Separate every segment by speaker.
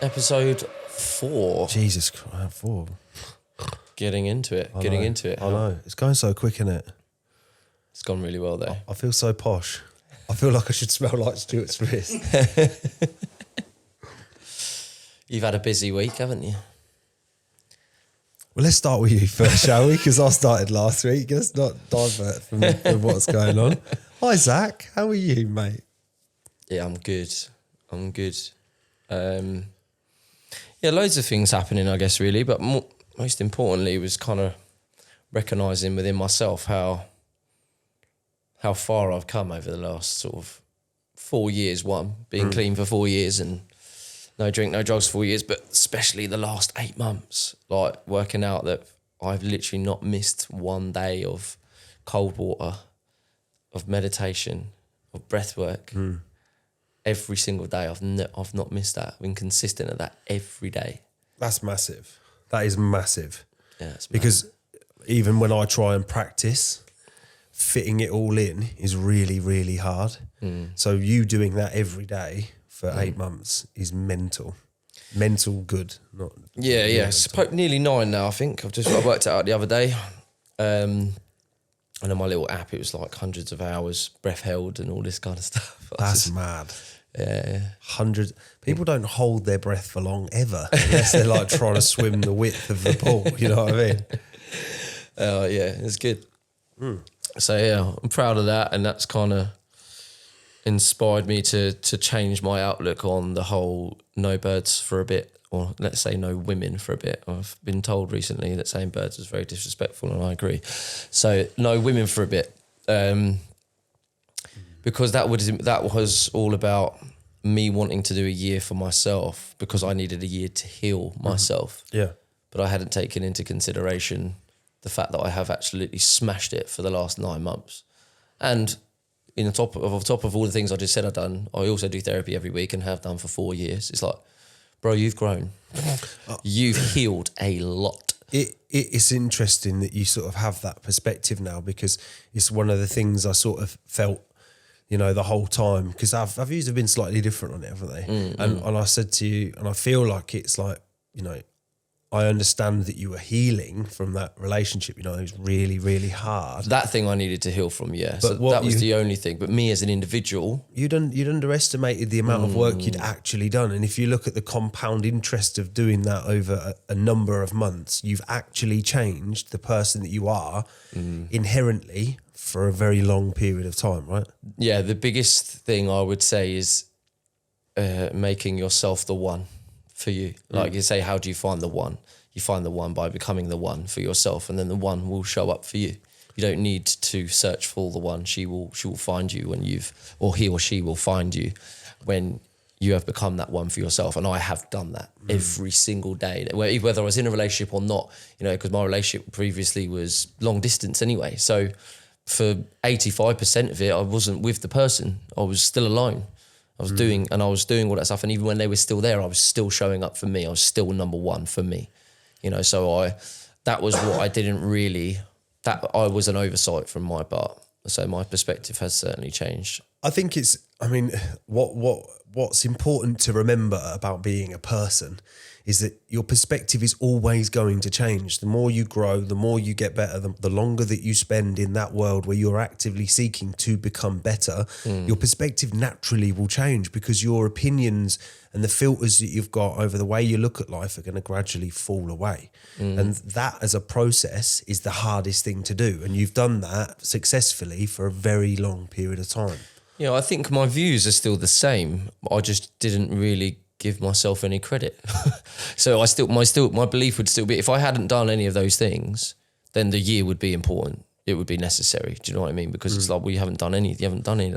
Speaker 1: episode 4.
Speaker 2: Jesus Christ, 4.
Speaker 1: Getting into it.
Speaker 2: I know. It's going so quick, isn't it?
Speaker 1: It's gone really well though.
Speaker 2: I feel so posh. I feel like I should smell like Stuart Smith.
Speaker 1: You've had a busy week, haven't you?
Speaker 2: Well, let's start with you first, shall we? Because I started last week. Let's not divert from what's going on. Hi, Zach. How are you, mate?
Speaker 1: Yeah, I'm good. Yeah, loads of things happening, I guess, really. But most importantly was kind of recognising within myself how far I've come over the last sort of 4 years. Being clean for 4 years and no drink, no drugs for 4 years, but especially the last 8 months, like working out that I've literally not missed one day of cold water, of meditation, of breath work. Every single day. I've not missed that. I've been consistent at that every day.
Speaker 2: That's massive. That is massive.
Speaker 1: Yeah, it's
Speaker 2: because even when I try and practice, fitting it all in is really, really hard. So you doing that every day for 8 months is mental. Mental good. Not
Speaker 1: yeah. It's nearly 9 now, I think. I worked it out the other day. And on my little app, it was like hundreds of hours, breath held and all this kind of stuff.
Speaker 2: That's mad.
Speaker 1: Yeah.
Speaker 2: Hundreds. People don't hold their breath for long ever unless they're like trying to swim the width of the pool. You know what I mean?
Speaker 1: Yeah, it's good. So yeah, I'm proud of that, and that's kind of inspired me to change my outlook on the whole no birds for a bit, or let's say no women for a bit. I've been told recently that saying birds is very disrespectful, and I agree. So no women for a bit, because that was all about me wanting to do a year for myself, because I needed a year to heal myself.
Speaker 2: Yeah.
Speaker 1: But I hadn't taken into consideration the fact that I have absolutely smashed it for the last 9 months. And on top of all the things I just said I've done, I also do therapy every week and have done for 4 years. It's like, bro, you've grown. You've healed a lot.
Speaker 2: It's interesting that you sort of have that perspective now, because it's one of the things I sort of felt, the whole time, because our views have been slightly different on it, haven't they? And I said to you, and I feel like it's like, I understand that you were healing from that relationship. It was really, really hard.
Speaker 1: That thing I needed to heal from, yeah. So that was the only thing. But me as an individual... You'd
Speaker 2: underestimated the amount of work you'd actually done. And if you look at the compound interest of doing that over a number of months, you've actually changed the person that you are inherently for a very long period of time, right?
Speaker 1: Yeah, the biggest thing I would say is making yourself the one for you. Like you say, how do you find the one? You find the one by becoming the one for yourself, and then the one will show up for you. You don't need to search for the one. She will find you when or he or she will find you when you have become that one for yourself. And I have done that every single day, whether I was in a relationship or not, because my relationship previously was long distance anyway. So for 85% of it, I wasn't with the person. I was still alone. I was doing all that stuff. And even when they were still there, I was still showing up for me. I was still number one for me, so that was what I didn't really, that I was an oversight from my part. So my perspective has certainly changed.
Speaker 2: I think what's important to remember about being a person is that your perspective is always going to change. The more you grow, the more you get better, the longer that you spend in that world where you're actively seeking to become better, your perspective naturally will change, because your opinions and the filters that you've got over the way you look at life are going to gradually fall away. And that as a process is the hardest thing to do. And you've done that successfully for a very long period of time.
Speaker 1: Yeah, I think my views are still the same. I just didn't really give myself any credit. So my belief would still be, if I hadn't done any of those things, then the year would be important. It would be necessary. Do you know what I mean? Because it's like, you haven't done any of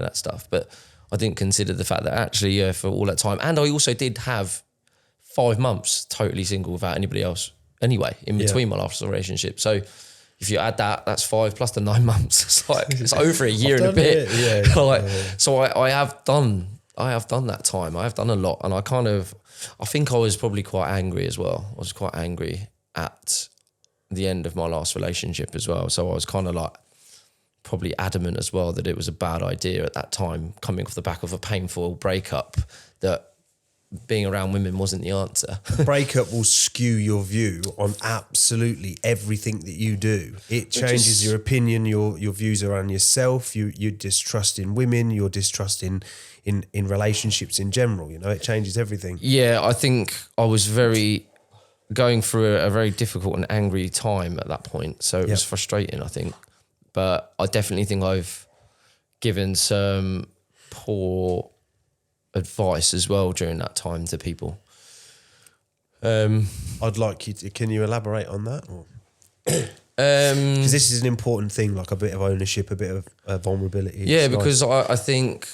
Speaker 1: that stuff. But I didn't consider the fact that actually, for all that time, and I also did have 5 months totally single without anybody else anyway, in between my last relationship. So if you add that, that's 5 plus the 9 months. It's like, it's over a year and a bit. So I have done that time. I have done a lot. And I think I was probably quite angry as well. I was quite angry at the end of my last relationship as well. So I was kind of like probably adamant as well that it was a bad idea at that time, coming off the back of a painful breakup, that being around women wasn't the answer.
Speaker 2: Breakup will skew your view on absolutely everything that you do. It changes your opinion, your views around yourself, your distrust in women, your distrust in relationships in general. You know, it changes everything.
Speaker 1: Yeah, I think I was going through a very difficult and angry time at that point. So it was frustrating, I think. But I definitely think I've given some poor advice as well during that time to people.
Speaker 2: I'd like you to, can you elaborate on that? Because this is an important thing, like a bit of ownership, a bit of vulnerability.
Speaker 1: Yeah, because I think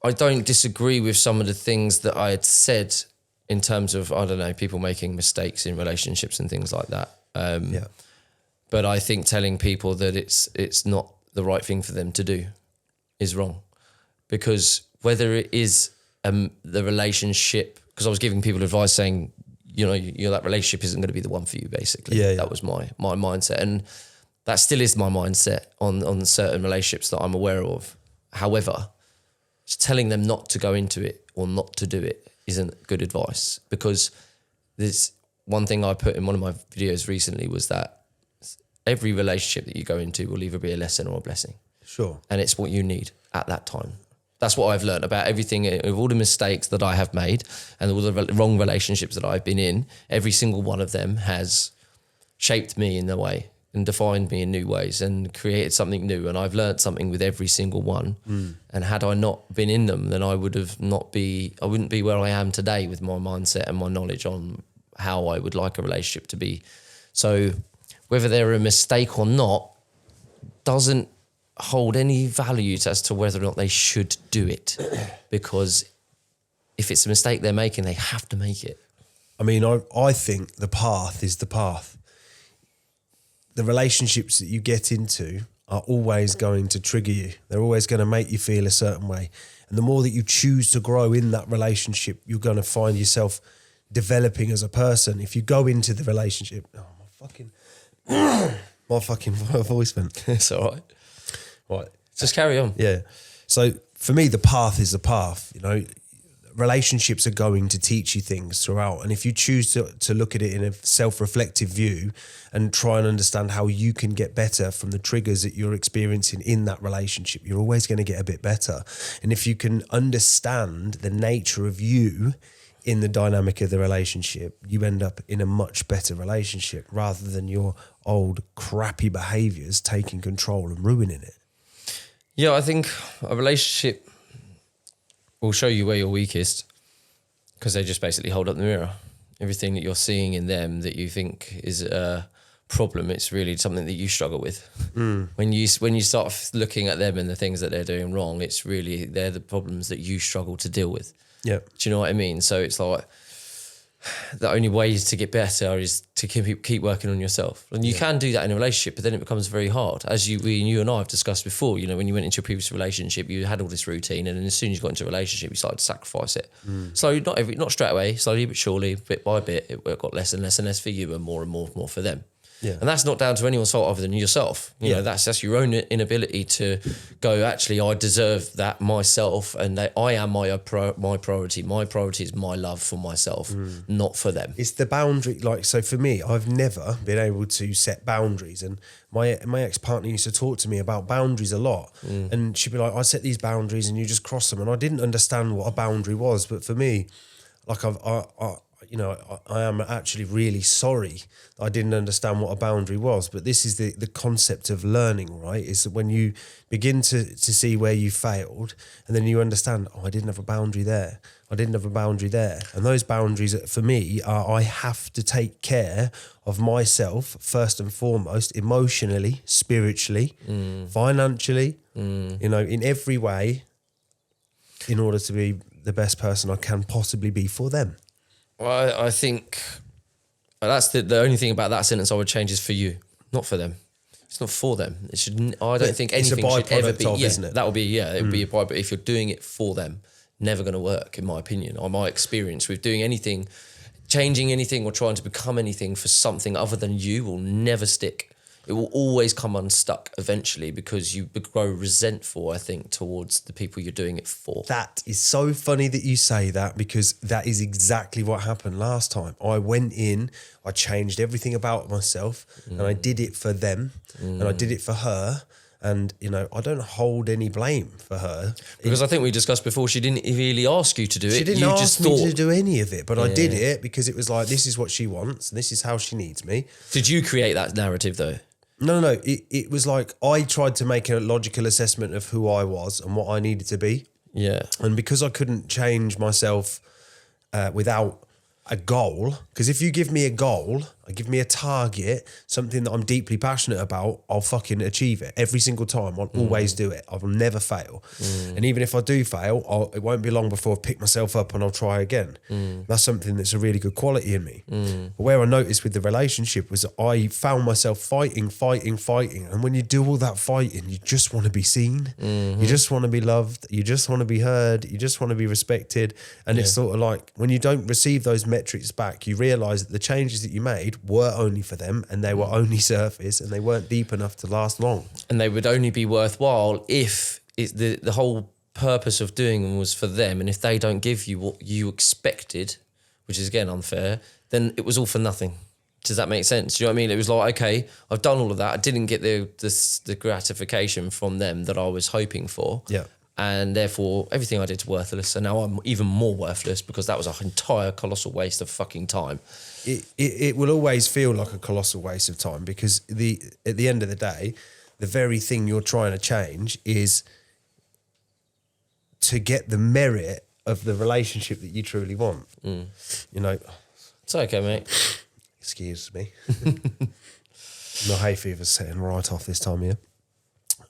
Speaker 1: I don't disagree with some of the things that I had said in terms of, I don't know, people making mistakes in relationships and things like that. But I think telling people that it's not the right thing for them to do is wrong. Because whether it is the relationship, because I was giving people advice saying, you know, that relationship isn't going to be the one for you, basically.
Speaker 2: Yeah.
Speaker 1: That was my mindset. And that still is my mindset on certain relationships that I'm aware of. However, just telling them not to go into it or not to do it isn't good advice, because there's one thing I put in one of my videos recently was that every relationship that you go into will either be a lesson or a blessing.
Speaker 2: Sure.
Speaker 1: And it's what you need at that time. That's what I've learned about everything, of all the mistakes that I have made and all the wrong relationships that I've been in. Every single one of them has shaped me in a way and defined me in new ways and created something new. And I've learned something with every single one. And had I not been in them, then I wouldn't be where I am today with my mindset and my knowledge on how I would like a relationship to be. So whether they're a mistake or not doesn't hold any values as to whether or not they should do it, because if it's a mistake they're making, they have to make it.
Speaker 2: I mean, I think the path is the path. The relationships that you get into are always going to trigger you. They're always going to make you feel a certain way. And the more that you choose to grow in that relationship, you're going to find yourself developing as a person. If you go into the relationship, my fucking voice went.
Speaker 1: It's all right.
Speaker 2: Right.
Speaker 1: Just carry on.
Speaker 2: Yeah. So for me, the path is the path. You know, relationships are going to teach you things throughout. And if you choose to look at it in a self-reflective view and try and understand how you can get better from the triggers that you're experiencing in that relationship, you're always going to get a bit better. And if you can understand the nature of you in the dynamic of the relationship, you end up in a much better relationship rather than your old crappy behaviours taking control and ruining it.
Speaker 1: Yeah, I think a relationship will show you where you're weakest, because they just basically hold up the mirror. Everything that you're seeing in them that you think is a problem, it's really something that you struggle with. When you start looking at them and the things that they're doing wrong, they're the problems that you struggle to deal with.
Speaker 2: Yeah.
Speaker 1: Do you know what I mean? So it's like the only way to get better is to keep working on yourself. And you can do that in a relationship, but then it becomes very hard. As you and I have discussed before, you know, when you went into your previous relationship, you had all this routine, and then as soon as you got into a relationship, you started to sacrifice it. Slowly, not straight away, slowly but surely, bit by bit, it got less and less and less for you and more for them.
Speaker 2: Yeah.
Speaker 1: And that's not down to anyone's fault other than yourself. You know, that's your own inability to go, actually, I deserve that myself, and that I am my priority. My priority is my love for myself, not for them.
Speaker 2: It's the boundary. Like, so for me, I've never been able to set boundaries. And my ex-partner used to talk to me about boundaries a lot. And she'd be like, I set these boundaries and you just cross them. And I didn't understand what a boundary was. But for me, like I am actually really sorry I didn't understand what a boundary was. But this is the concept of learning, right? Is that when you begin to see where you failed, and then you understand, I didn't have a boundary there. I didn't have a boundary there. And those boundaries for me are, I have to take care of myself first and foremost, emotionally, spiritually, financially, you know, in every way, in order to be the best person I can possibly be for them.
Speaker 1: Well, I think that's the only thing about that sentence I would change is for you, not for them. It's not for them. It should. I don't think anything should ever be.
Speaker 2: Isn't it?
Speaker 1: That would be. It would be a byproduct. But if you're doing it for them, never going to work, in my opinion, or my experience with doing anything, changing anything, or trying to become anything for something other than you will never stick. it will always come unstuck eventually because you grow resentful, I think, towards the people you're doing it for.
Speaker 2: That is so funny that you say that, because that is exactly what happened last time. I went in, I changed everything about myself and I did it for them and I did it for her. And, you know, I don't hold any blame for her.
Speaker 1: Because I think we discussed before, she didn't really ask you to do it.
Speaker 2: She didn't
Speaker 1: you
Speaker 2: ask
Speaker 1: just
Speaker 2: me
Speaker 1: thought,
Speaker 2: to do any of it, but I did it because it was like, this is what she wants and this is how she needs me.
Speaker 1: Did you create that narrative though?
Speaker 2: No. It was like I tried to make a logical assessment of who I was and what I needed to be.
Speaker 1: Yeah.
Speaker 2: And because I couldn't change myself without a goal, because if you give me a goal, give me a target, something that I'm deeply passionate about, I'll fucking achieve it every single time. I'll always do it. I will never fail. And even if I do fail, it won't be long before I've picked myself up and I'll try again. That's something that's a really good quality in me. But where I noticed with the relationship was that I found myself fighting. And when you do all that fighting, you just want to be seen. You just want to be loved. You just want to be heard. You just want to be respected. And it's sort of like when you don't receive those metrics back, you realise that the changes that you made were only for them and they were only surface and they weren't deep enough to last long.
Speaker 1: And they would only be worthwhile if the whole purpose of doing them was for them. And if they don't give you what you expected, which is again unfair, then it was all for nothing. Does that make sense? Do you know what I mean? It was like, okay, I've done all of that. I didn't get the gratification from them that I was hoping for.
Speaker 2: Yeah.
Speaker 1: And therefore, everything I did is worthless. And now I'm even more worthless because that was an entire colossal waste of fucking time.
Speaker 2: It will always feel like a colossal waste of time because at the end of the day, the very thing you're trying to change is to get the merit of the relationship that you truly want. You know.
Speaker 1: It's okay, mate.
Speaker 2: Excuse me. My hay fever's setting right off this time of year.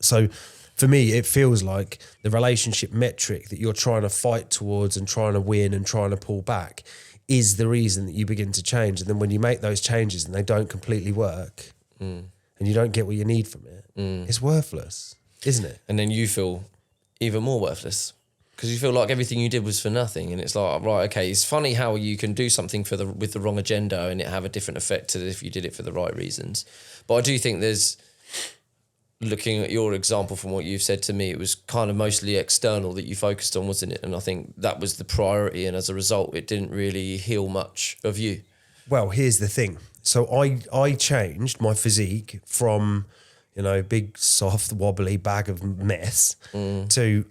Speaker 2: So for me, it feels like the relationship metric that you're trying to fight towards and trying to win and trying to pull back is the reason that you begin to change. And then when you make those changes and they don't completely work and you don't get what you need from it, it's worthless, isn't it?
Speaker 1: And then you feel even more worthless because you feel like everything you did was for nothing. And it's like, right, okay, it's funny how you can do something with the wrong agenda and it have a different effect to if you did it for the right reasons. But I do think there's, looking at your example from what you've said to me, it was kind of mostly external that you focused on, wasn't it? And I think that was the priority. And as a result, it didn't really heal much of you.
Speaker 2: Well, here's the thing. So I changed my physique from, you know, big, soft, wobbly bag of mess to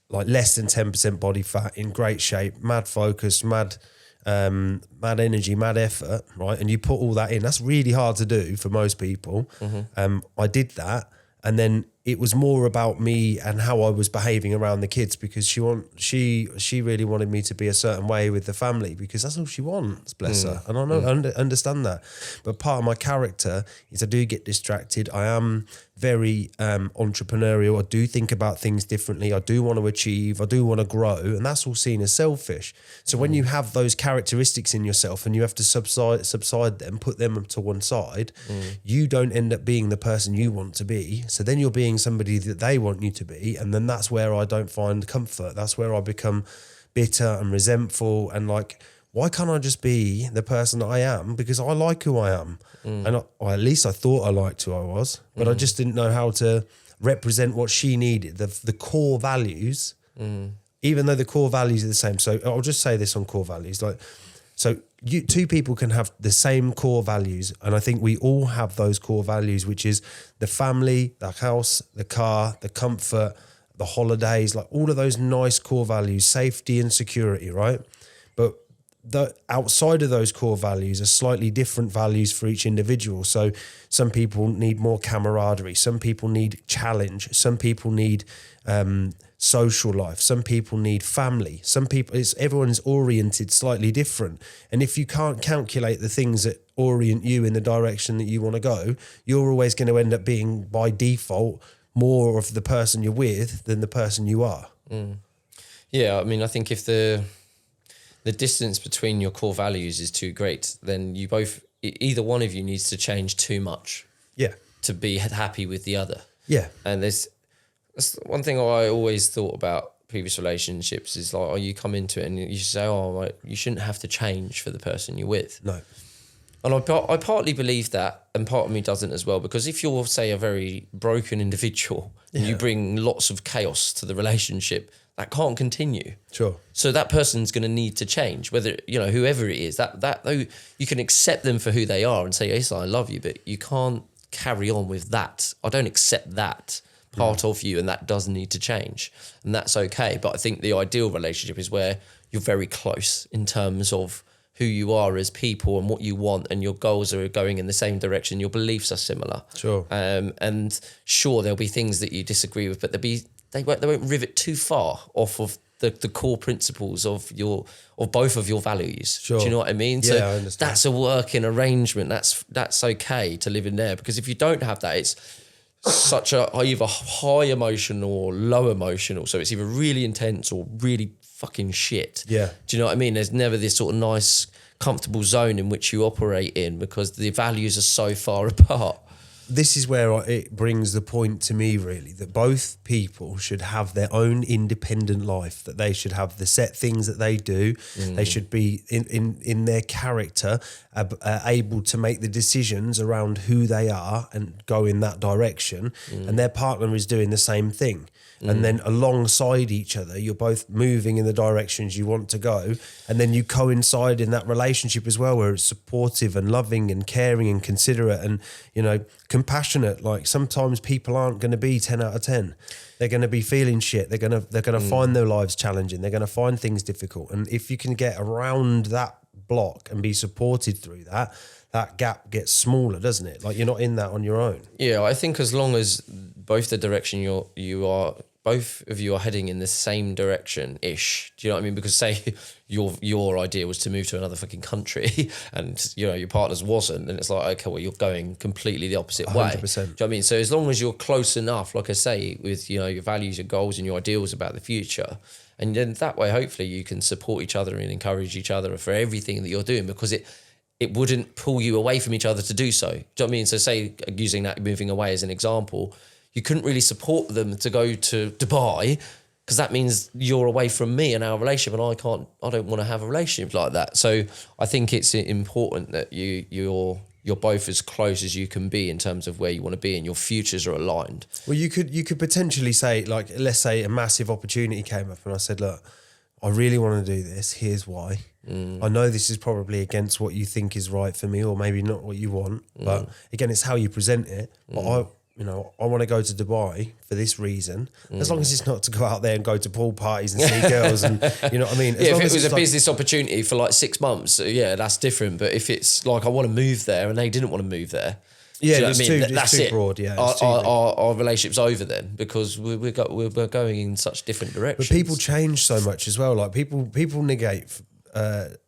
Speaker 2: like less than 10% body fat, in great shape, mad focus, mad energy, mad effort, right? And you put all that in. That's really hard to do for most people. I did that, and then it was more about me and how I was behaving around the kids because she really wanted me to be a certain way with the family because that's all she wants, bless her. And I know understand that. But part of my character is I do get distracted. I am very entrepreneurial. I do think about things differently. I do want to achieve. I do want to grow. And that's all seen as selfish. So when you have those characteristics in yourself and you have to subside them, put them to one side, you don't end up being the person you want to be. So then you're being somebody that they want you to be. And then that's where I don't find comfort. That's where I become bitter and resentful and like, why can't I just be the person that I am? Because I like who I am. And or at least I thought I liked who I was, but I just didn't know how to represent what she needed, the core values, even though the core values are the same. So I'll just say this on core values. So two people can have the same core values. And I think we all have those core values, which is the family, the house, the car, the comfort, the holidays, like all of those nice core values, safety and security, right? But the outside of those core values are slightly different values for each individual. So some people need more camaraderie. Some people need challenge. Some people need social life. Some people need family. Some people, everyone's oriented slightly different. And if you can't calculate the things that orient you in the direction that you want to go, you're always going to end up being by default more of the person you're with than the person you are.
Speaker 1: Yeah, I mean, I think if the distance between your core values is too great, then you both, either one of you needs to change too much.
Speaker 2: Yeah.
Speaker 1: To be happy with the other.
Speaker 2: Yeah.
Speaker 1: And that's one thing I always thought about previous relationships is like, you come into it and you say, you shouldn't have to change for the person you're with.
Speaker 2: No.
Speaker 1: And I partly believe that, and part of me doesn't as well, because if you're, say, a very broken individual and you bring lots of chaos to the relationship, that can't continue.
Speaker 2: Sure.
Speaker 1: So that person's going to need to change, whether, whoever it is, that though you can accept them for who they are and say, yes, I love you, but you can't carry on with that. I don't accept that part of you, and that does need to change, and that's okay. But I think the ideal relationship is where you're very close in terms of who you are as people and what you want, and your goals are going in the same direction. Your beliefs are similar.
Speaker 2: Sure.
Speaker 1: And sure, there'll be things that you disagree with, but they won't rivet too far off of the core principles of both of your values.
Speaker 2: Sure.
Speaker 1: Do you know what I mean?
Speaker 2: Yeah,
Speaker 1: So
Speaker 2: I understand.
Speaker 1: that's a working arrangement. That's okay to live in there, because if you don't have that, it's such a either high emotional or low emotional. So it's either really intense or really fucking shit.
Speaker 2: Yeah.
Speaker 1: Do you know what I mean? There's never this sort of nice, comfortable zone in which you operate in, because the values are so far apart.
Speaker 2: This is where it brings the point to me, really, that both people should have their own independent life, that they should have the set things that they do. They should be in their character able to make the decisions around who they are and go in that direction. And their partner is doing the same thing. And then alongside each other, you're both moving in the directions you want to go. And then you coincide in that relationship as well, where it's supportive and loving and caring and considerate and, compassionate. Like, sometimes people aren't going to be 10 out of 10. They're going to be feeling shit. They're going to find their lives challenging. They're going to find things difficult. And if you can get around that block and be supported through that, that gap gets smaller, doesn't it? Like, you're not in that on your own.
Speaker 1: Yeah, I think as long as both of you are heading in the same direction-ish. Do you know what I mean? Because say your idea was to move to another fucking country and, your partner's wasn't, and it's like, okay, well, you're going completely the opposite way.
Speaker 2: 100%.
Speaker 1: Do you know what I mean? So as long as you're close enough, like I say, with, your values, your goals and your ideals about the future, and then that way, hopefully you can support each other and encourage each other for everything that you're doing, because it wouldn't pull you away from each other to do so. Do you know what I mean? So say, using that moving away as an example, you couldn't really support them to go to Dubai, because that means you're away from me and our relationship, and I don't want to have a relationship like that. So I think it's important that you're both as close as you can be in terms of where you want to be, and your futures are aligned.
Speaker 2: Well, you could potentially say, like, let's say a massive opportunity came up and I said, look, I really want to do this. Here's why. I know this is probably against what you think is right for me, or maybe not what you want. But again, it's how you present it. But I want to go to Dubai for this reason, as long as it's not to go out there and go to pool parties and see girls and, you know what I mean?
Speaker 1: If it was a business opportunity for like 6 months, yeah, that's different. But if it's like, I want to move there and they didn't want to move there.
Speaker 2: Yeah, it's too broad. Yeah,
Speaker 1: our relationship's over then, because we're going in such different directions.
Speaker 2: But people change so much as well. Like people negate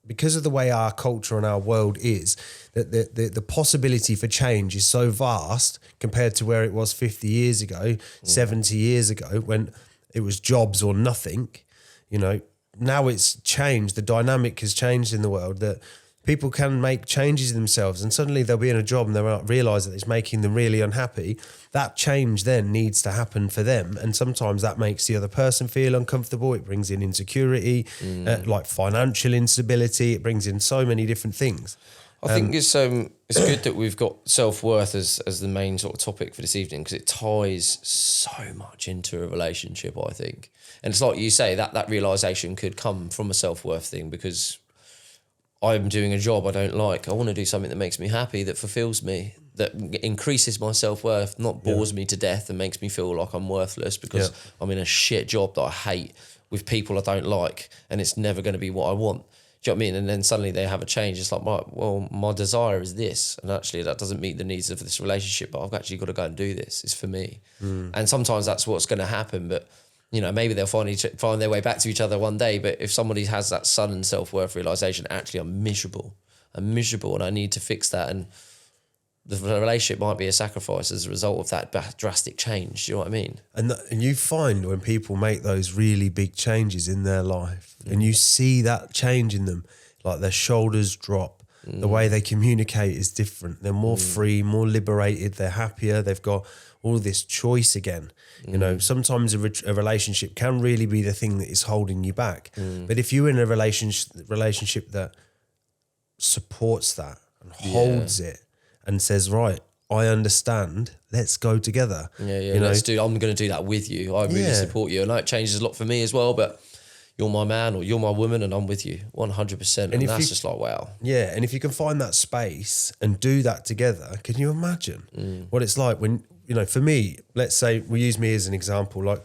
Speaker 2: because of the way our culture and our world is, that the possibility for change is so vast compared to where it was 50 years ago, 70 years ago, when it was jobs or nothing. Now it's changed. The dynamic has changed in the world, that people can make changes in themselves, and suddenly they'll be in a job and they'll realize that it's making them really unhappy. That change then needs to happen for them. And sometimes that makes the other person feel uncomfortable. It brings in insecurity, like financial instability. It brings in so many different things.
Speaker 1: I think it's good that we've got self-worth as the main sort of topic for this evening, because it ties so much into a relationship, I think. And it's like you say, that realization could come from a self-worth thing, because I'm doing a job I don't like. I want to do something that makes me happy, that fulfills me, that increases my self-worth, not bores me to death and makes me feel like I'm worthless because I'm in a shit job that I hate with people I don't like, and it's never going to be what I want. Do you know what I mean? And then suddenly they have a change. It's like, well, my desire is this, and actually that doesn't meet the needs of this relationship, but I've actually got to go and do this. It's for me. And sometimes that's what's going to happen, but maybe they'll find their way back to each other one day. But if somebody has that sudden self-worth realization, actually I'm miserable and I need to fix that. And the relationship might be a sacrifice as a result of that drastic change. Do you know what I mean? And
Speaker 2: you find when people make those really big changes in their life, and you see that change in them, like their shoulders drop, the way they communicate is different. They're more free, more liberated. They're happier. They've got all this choice again. Sometimes a relationship can really be the thing that is holding you back. But if you're in a relationship that supports that and holds it and says, right, I understand, let's go together.
Speaker 1: Yeah,
Speaker 2: you know?
Speaker 1: I'm going to do that with you. I really support you. And that changes a lot for me as well, but you're my man or you're my woman and I'm with you 100%. And that's just like, wow.
Speaker 2: Yeah, and if you can find that space and do that together, can you imagine what it's like when, you know, for me, let's say we use me as an example, like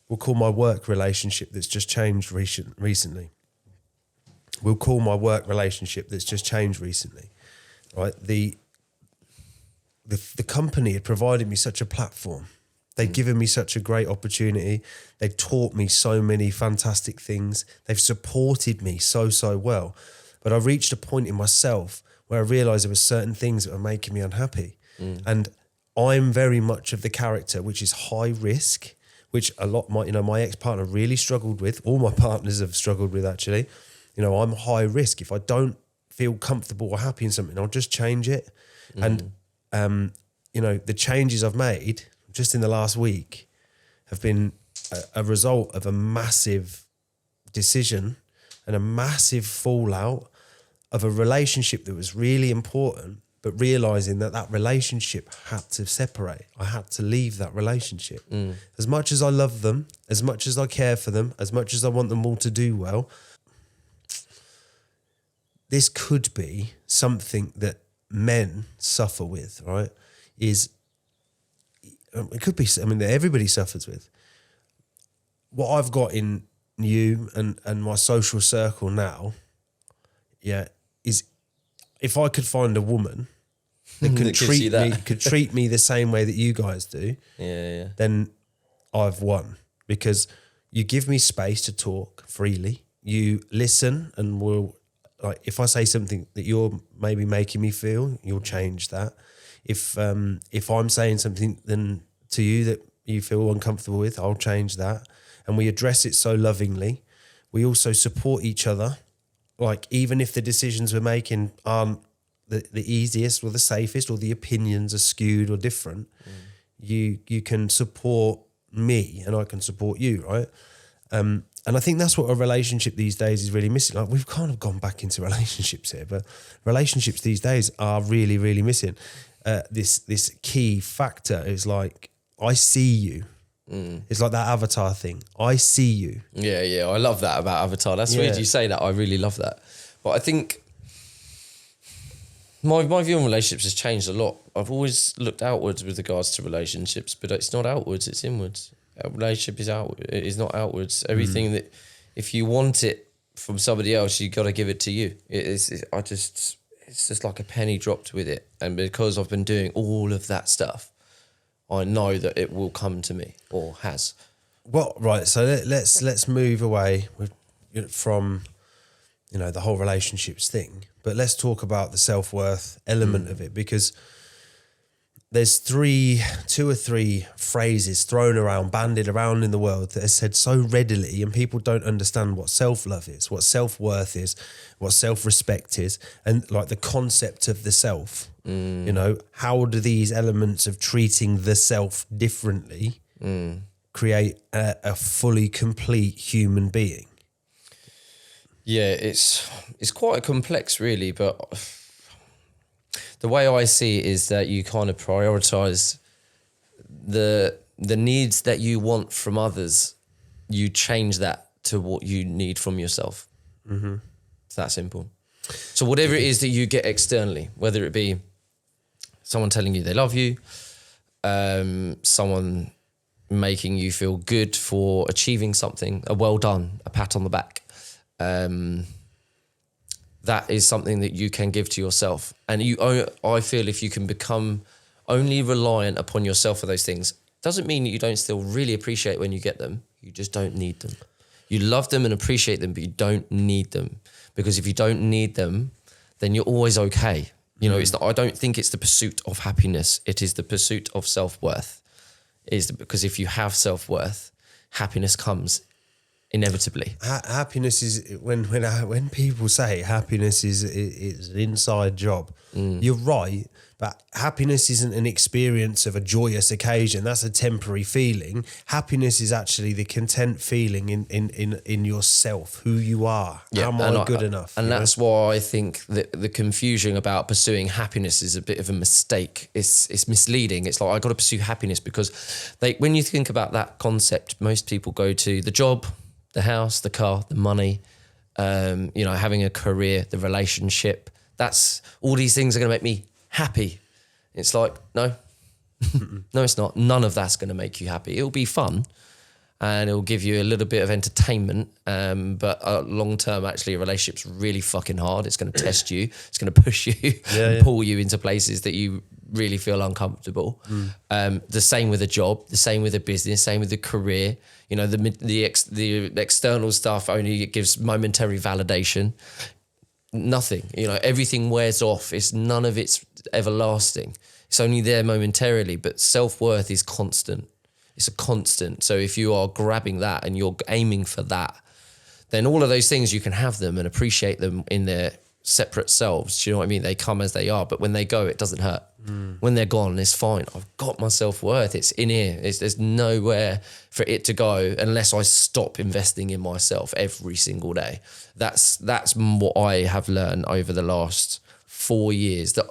Speaker 2: we'll call my work relationship that's just changed recently. We'll call my work relationship that's just changed recently, right? The company had provided me such a platform. They've given me such a great opportunity. They've taught me so many fantastic things. They've supported me so well. But I reached a point in myself where I realised there were certain things that were making me unhappy. And I'm very much of the character which is high risk, which a lot my ex-partner really struggled with. All my partners have struggled with, actually. You know, I'm high risk. If I don't feel comfortable or happy in something, I'll just change it. And you know, the changes I've made just in the last week have been a result of a massive decision and a massive fallout of a relationship that was really important, but realising that relationship had to separate. I had to leave that relationship. As much as I love them, as much as I care for them, as much as I want them all to do well, this could be something that men suffer with, right? It could be, I mean, that everybody suffers with. What I've got in you and my social circle now, is if I could find a woman that could treat me the same way that you guys do, then I've won. Because you give me space to talk freely. You listen and will, like, if I say something that you're maybe making me feel, you'll change that. If I'm saying something then to you that you feel uncomfortable with, I'll change that. And we address it so lovingly. We also support each other. Like, even if the decisions we're making aren't the easiest or the safest, or the opinions are skewed or different, you can support me and I can support you, right? And I think that's what a relationship these days is really missing. Like, we've kind of gone back into relationships here, but relationships these days are really, really missing. This key factor is like, I see you. It's like that Avatar thing. I see you.
Speaker 1: Yeah. I love that about Avatar. That's weird you say that. I really love that. But I think my view on relationships has changed a lot. I've always looked outwards with regards to relationships, but it's not outwards, it's inwards. A relationship is outward. It is not outwards. Everything that, if you want it from somebody else, you got to give it to you. It's just like a penny dropped with it. And because I've been doing all of that stuff, I know that it will come to me, or has.
Speaker 2: Well, right. So let's move away from, you know, the whole relationships thing, but let's talk about the self-worth element of it, because there's two or three phrases thrown around, bandied around in the world that are said so readily, and people don't understand what self-love is, what self-worth is, what self-respect is, and like the concept of the self. You know, how do these elements of treating the self differently create a fully complete human being?
Speaker 1: Yeah, it's quite complex, really, but the way I see it is that you kind of prioritize the needs that you want from others. You change that to what you need from yourself. It's that simple. So whatever it is that you get externally, whether it be someone telling you they love you, someone making you feel good for achieving something, a well done, a pat on the back, that is something that you can give to yourself. And I feel if you can become only reliant upon yourself for those things, doesn't mean that you don't still really appreciate when you get them. You just don't need them. You love them and appreciate them, but you don't need them. Because if you don't need them, then you're always okay. You know, I don't think it's the pursuit of happiness. It is the pursuit of self-worth. Because if you have self-worth, happiness comes inevitably.
Speaker 2: Happiness is when people say happiness is an inside job. You're right, but happiness isn't an experience of a joyous occasion. That's a temporary feeling. Happiness is actually the content feeling in yourself, who you are. Am I good enough?
Speaker 1: And that's why I think that the confusion about pursuing happiness is a bit of a mistake. It's misleading. It's like, I got to pursue happiness because when you think about that concept, most people go to the job, the house, the car, the money, having a career, the relationship. That's all these things are going to make me happy. It's like, no, no, it's not. None of that's going to make you happy. It'll be fun and it'll give you a little bit of entertainment. But long term, actually, a relationship's really fucking hard. It's going to test you. It's going to push you, pull you into places that you really feel uncomfortable. The same with a job, the same with a business, same with a career. You know, the external stuff only gives momentary validation. Nothing, everything wears off. None of it's everlasting. It's only there momentarily, but self-worth is constant. It's a constant. So if you are grabbing that and you're aiming for that, then all of those things, you can have them and appreciate them in their separate selves. Do you know what I mean? They come as they are, but when they go, it doesn't hurt. When they're gone, it's fine. I've got my self-worth. It's in here. There's nowhere for it to go unless I stop investing in myself every single day. That's what I have learned over the last 4 years, that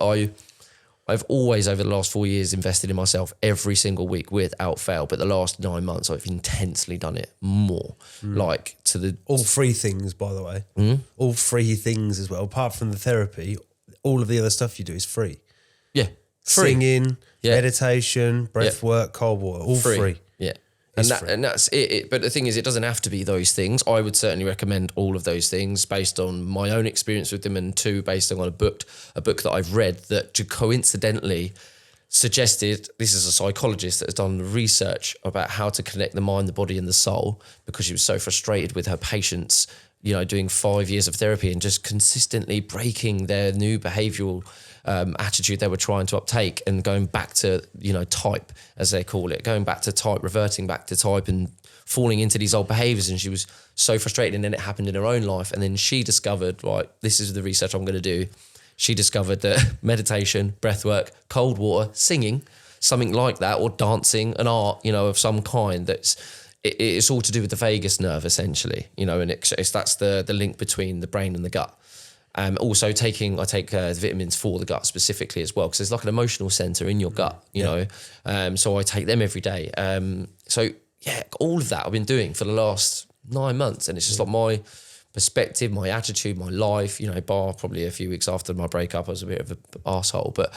Speaker 1: I've always, over the last 4 years, invested in myself every single week without fail. But the last 9 months, I've intensely done it more. Like to the...
Speaker 2: All 3 things, by the way. All 3 things as well. Apart from the therapy, all of the other stuff you do is free.
Speaker 1: Yeah.
Speaker 2: Free. Singing, meditation, breath work, cold water, all free.
Speaker 1: Yeah. And that's it. But the thing is, it doesn't have to be those things. I would certainly recommend all of those things based on my own experience with them, and 2, based on a book that I've read that coincidentally suggested, this is a psychologist that has done research about how to connect the mind, the body and the soul, because she was so frustrated with her patients, doing 5 years of therapy and just consistently breaking their new behavioural attitude they were trying to uptake and going back to, type, as they call it, going back to type, reverting back to type and falling into these old behaviours. And she was so frustrated, and then it happened in her own life. And then she discovered, right, this is the research I'm going to do. She discovered that meditation, breath work, cold water, singing, something like that, or dancing, an art, of some kind, it's all to do with the vagus nerve, essentially, and that's the link between the brain and the gut. Also I take vitamins for the gut specifically as well, because there's like an emotional center in your gut, so I take them every day. All of that I've been doing for the last 9 months, and it's just like my perspective, my attitude, my life, bar probably a few weeks after my breakup, I was a bit of an arsehole, but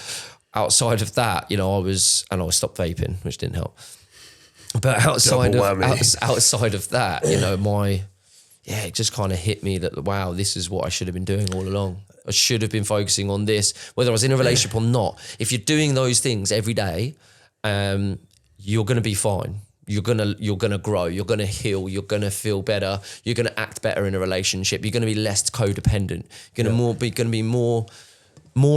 Speaker 1: outside of that, I stopped vaping, which didn't help. But outside of that, it just kind of hit me that, wow, this is what I should have been doing all along. I should have been focusing on this, whether I was in a relationship or not. If you're doing those things every day, you're going to be fine. You're gonna grow. You're gonna heal. You're gonna feel better. You're gonna act better in a relationship. You're gonna be less codependent. You're gonna be more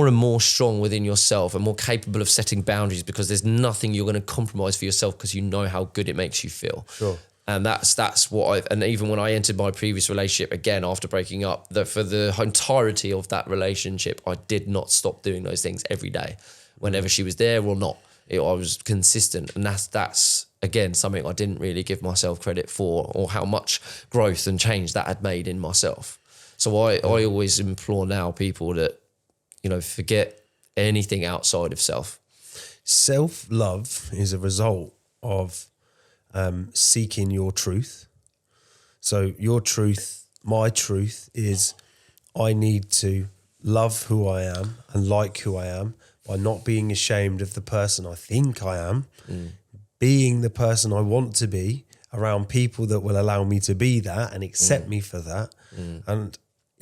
Speaker 1: and more strong within yourself and more capable of setting boundaries, because there's nothing you're going to compromise for yourself, because you know how good it makes you feel.
Speaker 2: Sure.
Speaker 1: And that's what and even when I entered my previous relationship, again, after breaking up, for the entirety of that relationship, I did not stop doing those things every day, whenever she was there or not. I was consistent. And that's again, something I didn't really give myself credit for, or how much growth and change that had made in myself. So I always implore now people that, forget anything outside of self.
Speaker 2: Self-love is a result of seeking your truth. So your truth, my truth is, I need to love who I am and like who I am by not being ashamed of the person I think I am, being the person I want to be around people that will allow me to be that and accept me for that. And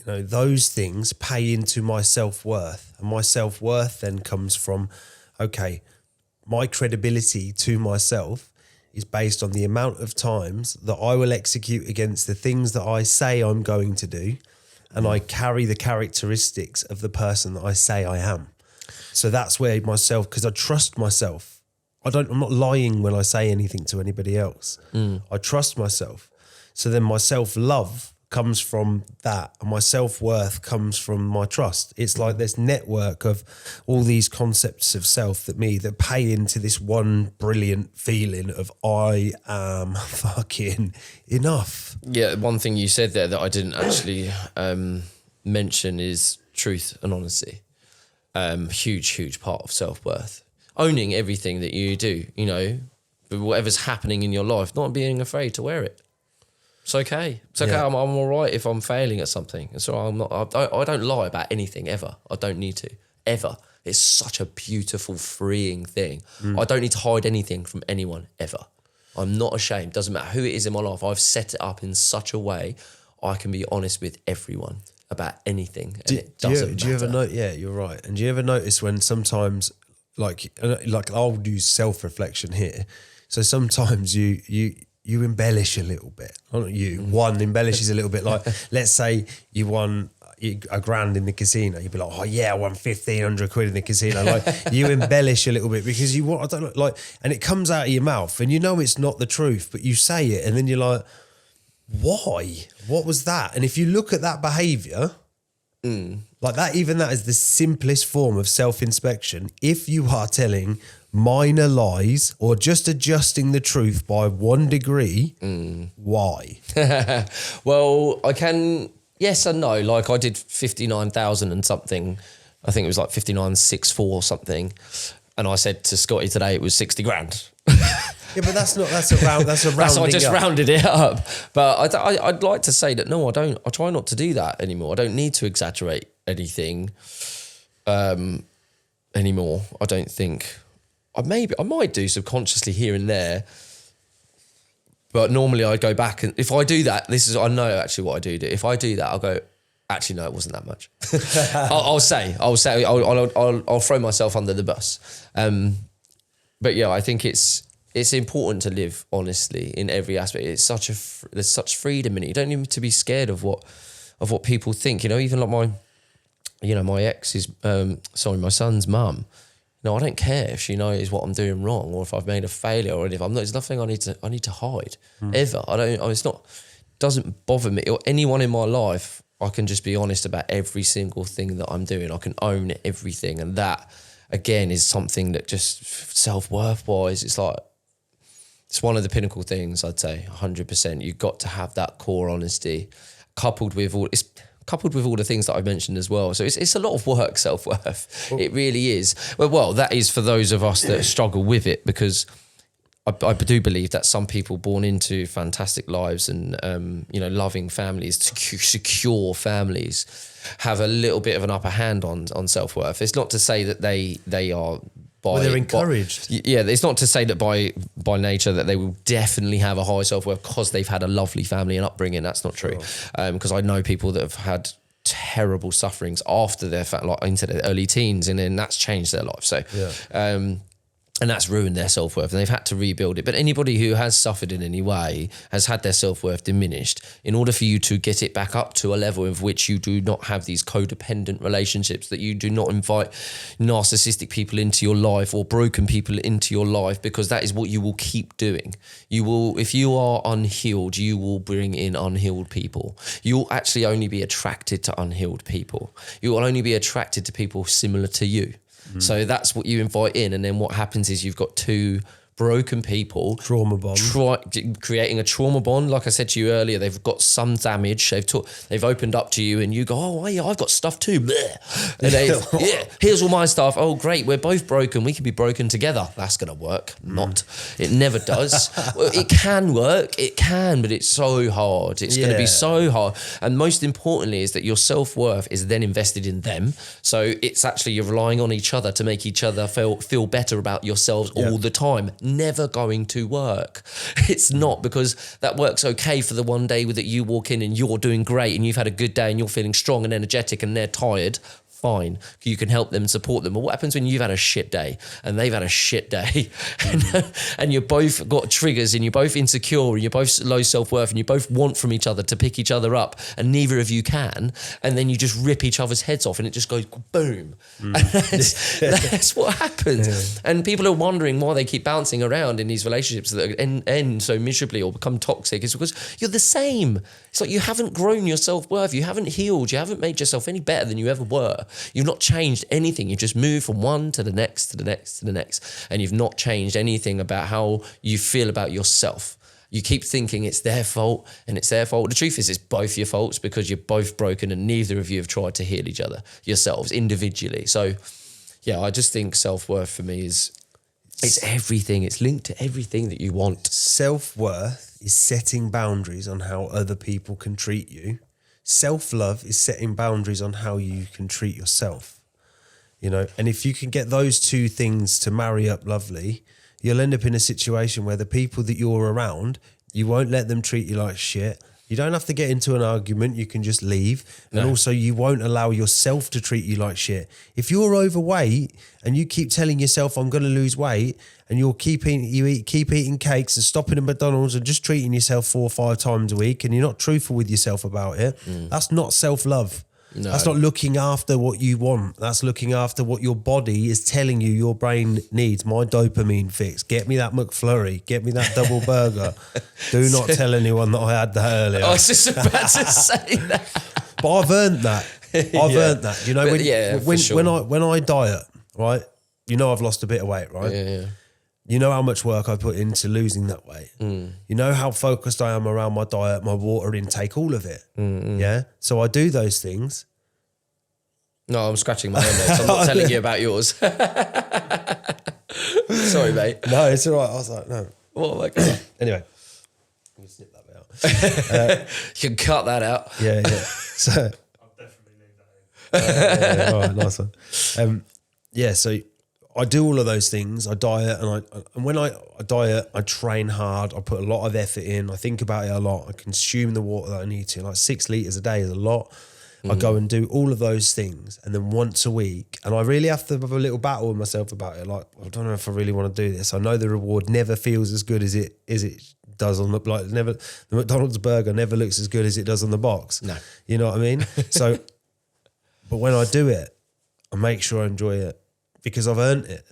Speaker 2: those things pay into my self-worth, and my self-worth then comes from, okay, my credibility to myself is based on the amount of times that I will execute against the things that I say I'm going to do, and I carry the characteristics of the person that I say I am. So that's where myself, because I trust myself. I'm not lying when I say anything to anybody else. I trust myself. So then my self-love comes from that, and my self-worth comes from my trust. It's like this network of all these concepts of self that pay into this one brilliant feeling of I am fucking enough.
Speaker 1: Yeah, one thing you said there that I didn't actually mention is truth and honesty. Huge part of self-worth. Owning everything that you do, you know, whatever's happening in your life, not being afraid to wear it. It's okay. It's okay. I'm all right if I'm failing at something. It's all right. I'm not. I don't lie about anything ever. I don't need to ever. It's such a beautiful, freeing thing. I don't need to hide anything from anyone ever. I'm not ashamed. Doesn't matter who it is in my life. I've set it up in such a way I can be honest with everyone about anything. And it doesn't matter.
Speaker 2: Do you ever know? Yeah, you're right. And do you ever notice when sometimes, like I'll do self-reflection here. So sometimes you embellish a little bit. Not you. One embellishes a little bit. Like, let's say you won a grand in the casino. You'd be like, oh yeah, I won 1,500 quid in the casino. Like, you embellish a little bit because you want, I don't know, like, and it comes out of your mouth and you know it's not the truth, but you say it and then you're like, why? What was that? And if you look at that behavior, like that, even that is the simplest form of self-inspection. If you are telling minor lies or just adjusting the truth by 1 degree, why?
Speaker 1: Well, I can, yes and no. Like I did 59,000 and something. I think it was like 59,640 or something. And I said to Scotty today it was 60 grand.
Speaker 2: Yeah, but that's a rounding
Speaker 1: I just
Speaker 2: up.
Speaker 1: rounded it up. But I'd like to say that no, I don't. I try not to do that anymore. I don't need to exaggerate anything anymore. I don't think. I might do subconsciously here and there. But normally I go back and if I do that, I know actually what I do. If I do that, I'll go, actually, no, it wasn't that much. I'll throw myself under the bus. But yeah, I think it's important to live honestly in every aspect. There's such freedom in it. You don't need to be scared of what people think. You know, even like my ex's, my son's mum. No, I don't care if she knows what I'm doing wrong or if I've made a failure or if I'm not. There's nothing I need to hide ever. Doesn't bother me or anyone in my life. I can just be honest about every single thing that I'm doing. I can own everything, and that again is something that just self-worth wise, it's one of the pinnacle things. I'd say 100%. You've got to have that core honesty, coupled with all the things that I've mentioned as well. So it's a lot of work, self-worth. It really is. Well, that is for those of us that struggle with it, because I do believe that some people born into fantastic lives and loving families, secure families, have a little bit of an upper hand on self-worth. It's not to say that they are.
Speaker 2: They're encouraged.
Speaker 1: It's not to say that by nature that they will definitely have a high self-worth because they've had a lovely family and upbringing. That's not true. Because I know people that have had terrible sufferings after their into their early teens, and then that's changed their life. So, and that's ruined their self-worth, and they've had to rebuild it. But anybody who has suffered in any way has had their self-worth diminished. In order for you to get it back up to a level of which you do not have these codependent relationships, that you do not invite narcissistic people into your life or broken people into your life, because that is what you will keep doing. You will, if you are unhealed, you will bring in unhealed people. You'll actually only be attracted to unhealed people. You will only be attracted to people similar to you. So that's what you invite in, and then what happens is you've got two broken people.
Speaker 2: Trauma bond.
Speaker 1: Creating a trauma bond. Like I said to you earlier, they've got some damage. They've opened up to you and you go, oh, yeah, I've got stuff too. Bleh. And here's all my stuff. Oh, great. We're both broken. We can be broken together. That's going to work. Not. It never does. Well, it can work. It can, but it's so hard. It's going to be so hard. And most importantly is that your self-worth is then invested in them. So it's actually you're relying on each other to make each other feel better about yourselves all the time. Never going to work. It's not, because that works okay for the one day that you walk in and you're doing great and you've had a good day and you're feeling strong and energetic and they're tired. fine. You can help them, support them. But what happens when you've had a shit day and they've had a shit day and you both got triggers and you're both insecure and you're both low self-worth and you both want from each other to pick each other up and neither of you can, and then you just rip each other's heads off and it just goes boom. And that's what happens. Yeah. And people are wondering why they keep bouncing around in these relationships that end so miserably or become toxic. It's because you're the same. It's like you haven't grown your self-worth. You haven't healed. You haven't made yourself any better than you ever were. You've not changed anything. You just move from one to the next, to the next, to the next. And you've not changed anything about how you feel about yourself. You keep thinking it's their fault and it's their fault. The truth is it's both your faults because you're both broken and neither of you have tried to heal each other yourselves individually. So yeah, I just think self-worth for me it's everything. It's linked to everything that you want.
Speaker 2: Self-worth is setting boundaries on how other people can treat you. Self-love is setting boundaries on how you can treat yourself. You know, and if you can get those two things to marry up lovely, you'll end up in a situation where the people that you're around, you won't let them treat you like shit. You don't have to get into an argument. You can just leave. No. And also you won't allow yourself to treat you like shit. If you're overweight and you keep telling yourself, I'm going to lose weight, and you keep eating cakes and stopping at McDonald's and just treating yourself 4 or 5 times a week and you're not truthful with yourself about it, that's not self-love. No. That's not looking after what you want. That's looking after what your body is telling you your brain needs. My dopamine fix. Get me that McFlurry. Get me that double burger. Do not tell anyone that I had that earlier.
Speaker 1: I was just about to say that.
Speaker 2: But I've earned that. I've earned that. You know, when I diet, right? You know I've lost a bit of weight, right?
Speaker 1: Yeah.
Speaker 2: You know how much work I put into losing that weight. You know how focused I am around my diet, my water intake, all of it. Yeah. So I do those things.
Speaker 1: No, I'm scratching my own notes. I'm not telling you about yours. Sorry, mate.
Speaker 2: No, it's all right. I was like, no.
Speaker 1: What am I going
Speaker 2: Anyway, I'm going to snip that bit out.
Speaker 1: You can cut that out.
Speaker 2: Yeah. So
Speaker 3: I'll definitely leave that in.
Speaker 2: all right, nice one. So I do all of those things. I diet, and when I diet, I train hard. I put a lot of effort in. I think about it a lot. I consume the water that I need to. Like 6 litres a day is a lot. I go and do all of those things, and then once a week, and I really have to have a little battle with myself about it. Like, I don't know if I really want to do this. I know the reward never feels as good as it does on the the McDonald's burger never looks as good as it does on the box.
Speaker 1: No,
Speaker 2: you know what I mean. So, but when I do it, I make sure I enjoy it because I've earned it.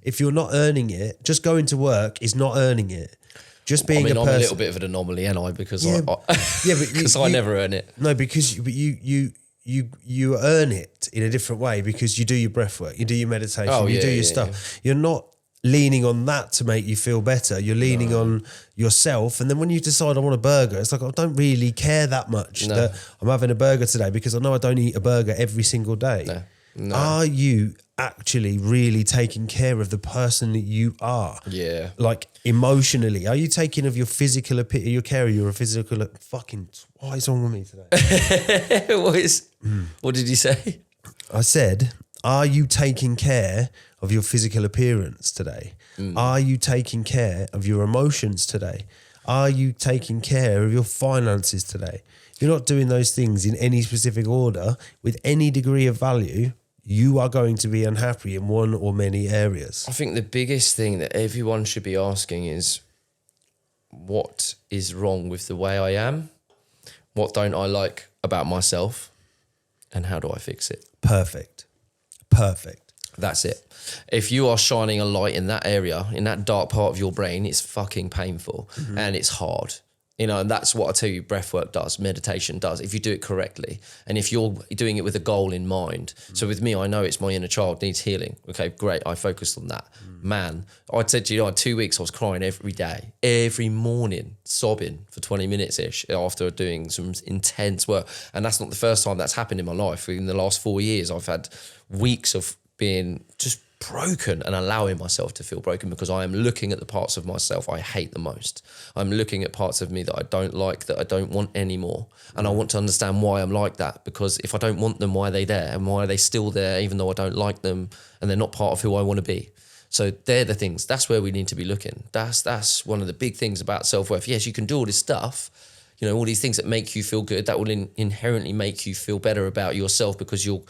Speaker 2: If you're not earning it, just going to work is not earning it. Just being
Speaker 1: I'm a little bit of an anomaly, ain't I? Because I never earn it.
Speaker 2: No, because you earn it in a different way because you do your breath work, you do your meditation, you do your stuff. Yeah. You're not leaning on that to make you feel better. You're leaning on yourself. And then when you decide I want a burger, it's like, I don't really care that much that I'm having a burger today because I know I don't eat a burger every single day. No. Are you actually really taking care of the person that you are?
Speaker 1: Yeah.
Speaker 2: Like emotionally, are you taking of your physical appearance? Your care of your physical fucking. What is wrong with me today?
Speaker 1: What did you say?
Speaker 2: I said, are you taking care of your physical appearance today? Are you taking care of your emotions today? Are you taking care of your finances today? If you're not doing those things in any specific order with any degree of value, you are going to be unhappy in one or many areas.
Speaker 1: I think the biggest thing that everyone should be asking is, what is wrong with the way I am? What don't I like about myself? And how do I fix it?
Speaker 2: Perfect.
Speaker 1: That's it. If you are shining a light in that area, in that dark part of your brain, it's fucking painful and it's hard. You know, and that's what I tell you breath work does, meditation does, if you do it correctly. And if you're doing it with a goal in mind. So with me, I know it's my inner child needs healing. Okay, great. I focused on that. Man, I said to you, 2 weeks I was crying every day, every morning, sobbing for 20 minutes-ish after doing some intense work. And that's not the first time that's happened in my life. In the last 4 years, I've had weeks of being just broken and allowing myself to feel broken because I am looking at the parts of myself I hate the most. I'm looking at parts of me that I don't like, that I don't want anymore. And I want to understand why I'm like that, because if I don't want them, why are they there? And why are they still there even though I don't like them and they're not part of who I want to be? So they're the things. That's where we need to be looking. That's one of the big things about self-worth. Yes, you can do all this stuff. you know, all these things that make you feel good, that will inherently make you feel better about yourself because you're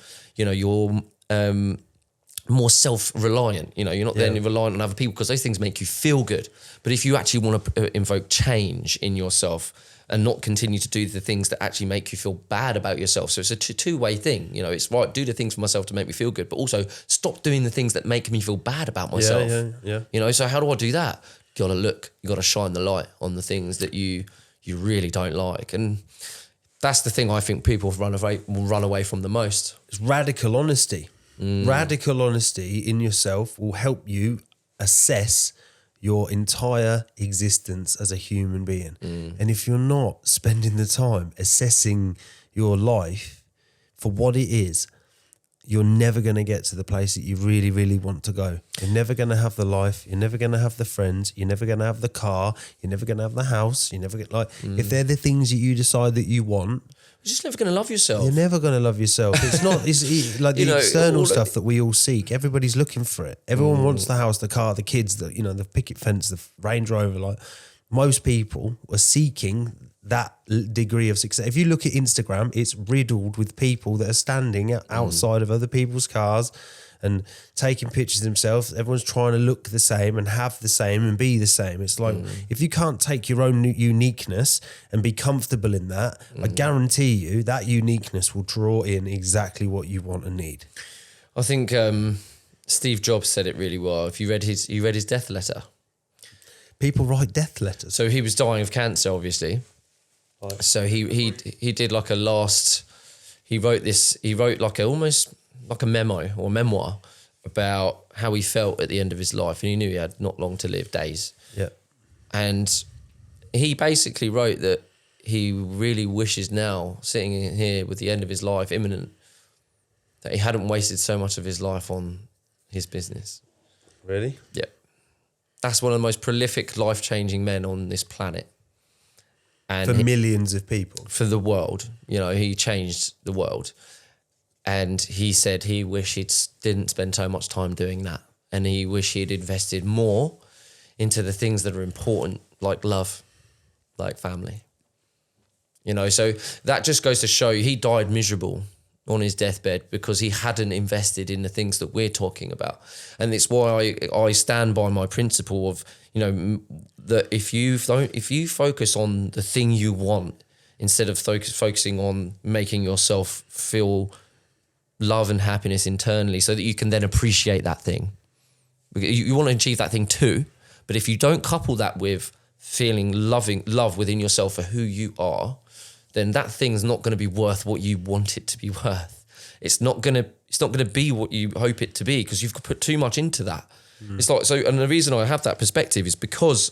Speaker 1: more self-reliant. You know, you're not then reliant on other people because those things make you feel good. But if you actually want to invoke change in yourself and not continue to do the things that actually make you feel bad about yourself. So it's a two-way thing. You know, it's right, do the things for myself to make me feel good, but also stop doing the things that make me feel bad about myself.
Speaker 2: Yeah.
Speaker 1: You know, so how do I do that? You got to shine the light on the things that you really don't like. And that's the thing I think people will run away from the most.
Speaker 2: It's radical honesty. Radical honesty in yourself will help you assess your entire existence as a human being. And if you're not spending the time assessing your life for what it is, you're never going to get to the place that you really, really want to go. You're never going to have the life. You're never going to have the friends. You're never going to have the car. You're never going to have the house. You're never going if they're the things that you decide that you want,
Speaker 1: you're just never going to love yourself.
Speaker 2: You're never going to love yourself. It's not, it's like the external stuff that we all seek. Everybody's looking for it. Everyone wants the house, the car, the kids, the picket fence, the Range Rover. Like most people are seeking that degree of success. If you look at Instagram, it's riddled with people that are standing outside of other people's cars and taking pictures of themselves. Everyone's trying to look the same and have the same and be the same. It's like, if you can't take your own uniqueness and be comfortable in that, I guarantee you that uniqueness will draw in exactly what you want and need.
Speaker 1: I think Steve Jobs said it really well. If you read his death letter.
Speaker 2: People write death letters.
Speaker 1: So he was dying of cancer, obviously. Right. So he did like he wrote like almost like a memo or memoir about how he felt at the end of his life, and he knew he had not long to live, days.
Speaker 2: Yeah.
Speaker 1: And he basically wrote that he really wishes now, sitting in here with the end of his life imminent, that he hadn't wasted so much of his life on his business.
Speaker 2: Really?
Speaker 1: Yeah. That's one of the most prolific, life-changing men on this planet. And
Speaker 2: for millions of people.
Speaker 1: For the world. You know, he changed the world. And he said he wished he didn't spend so much time doing that. And he wished he'd invested more into the things that are important, like love, like family. You know, so that just goes to show you he died miserable on his deathbed because he hadn't invested in the things that we're talking about. And it's why I stand by my principle of, you know, that if you focus on the thing you want instead of focusing on making yourself feel love and happiness internally so that you can then appreciate that thing. You want to achieve that thing too, but if you don't couple that with feeling love within yourself for who you are, then that thing's not going to be worth what you want it to be worth. It's not going to be what you hope it to be because you've put too much into that. It's like, so, and the reason I have that perspective is because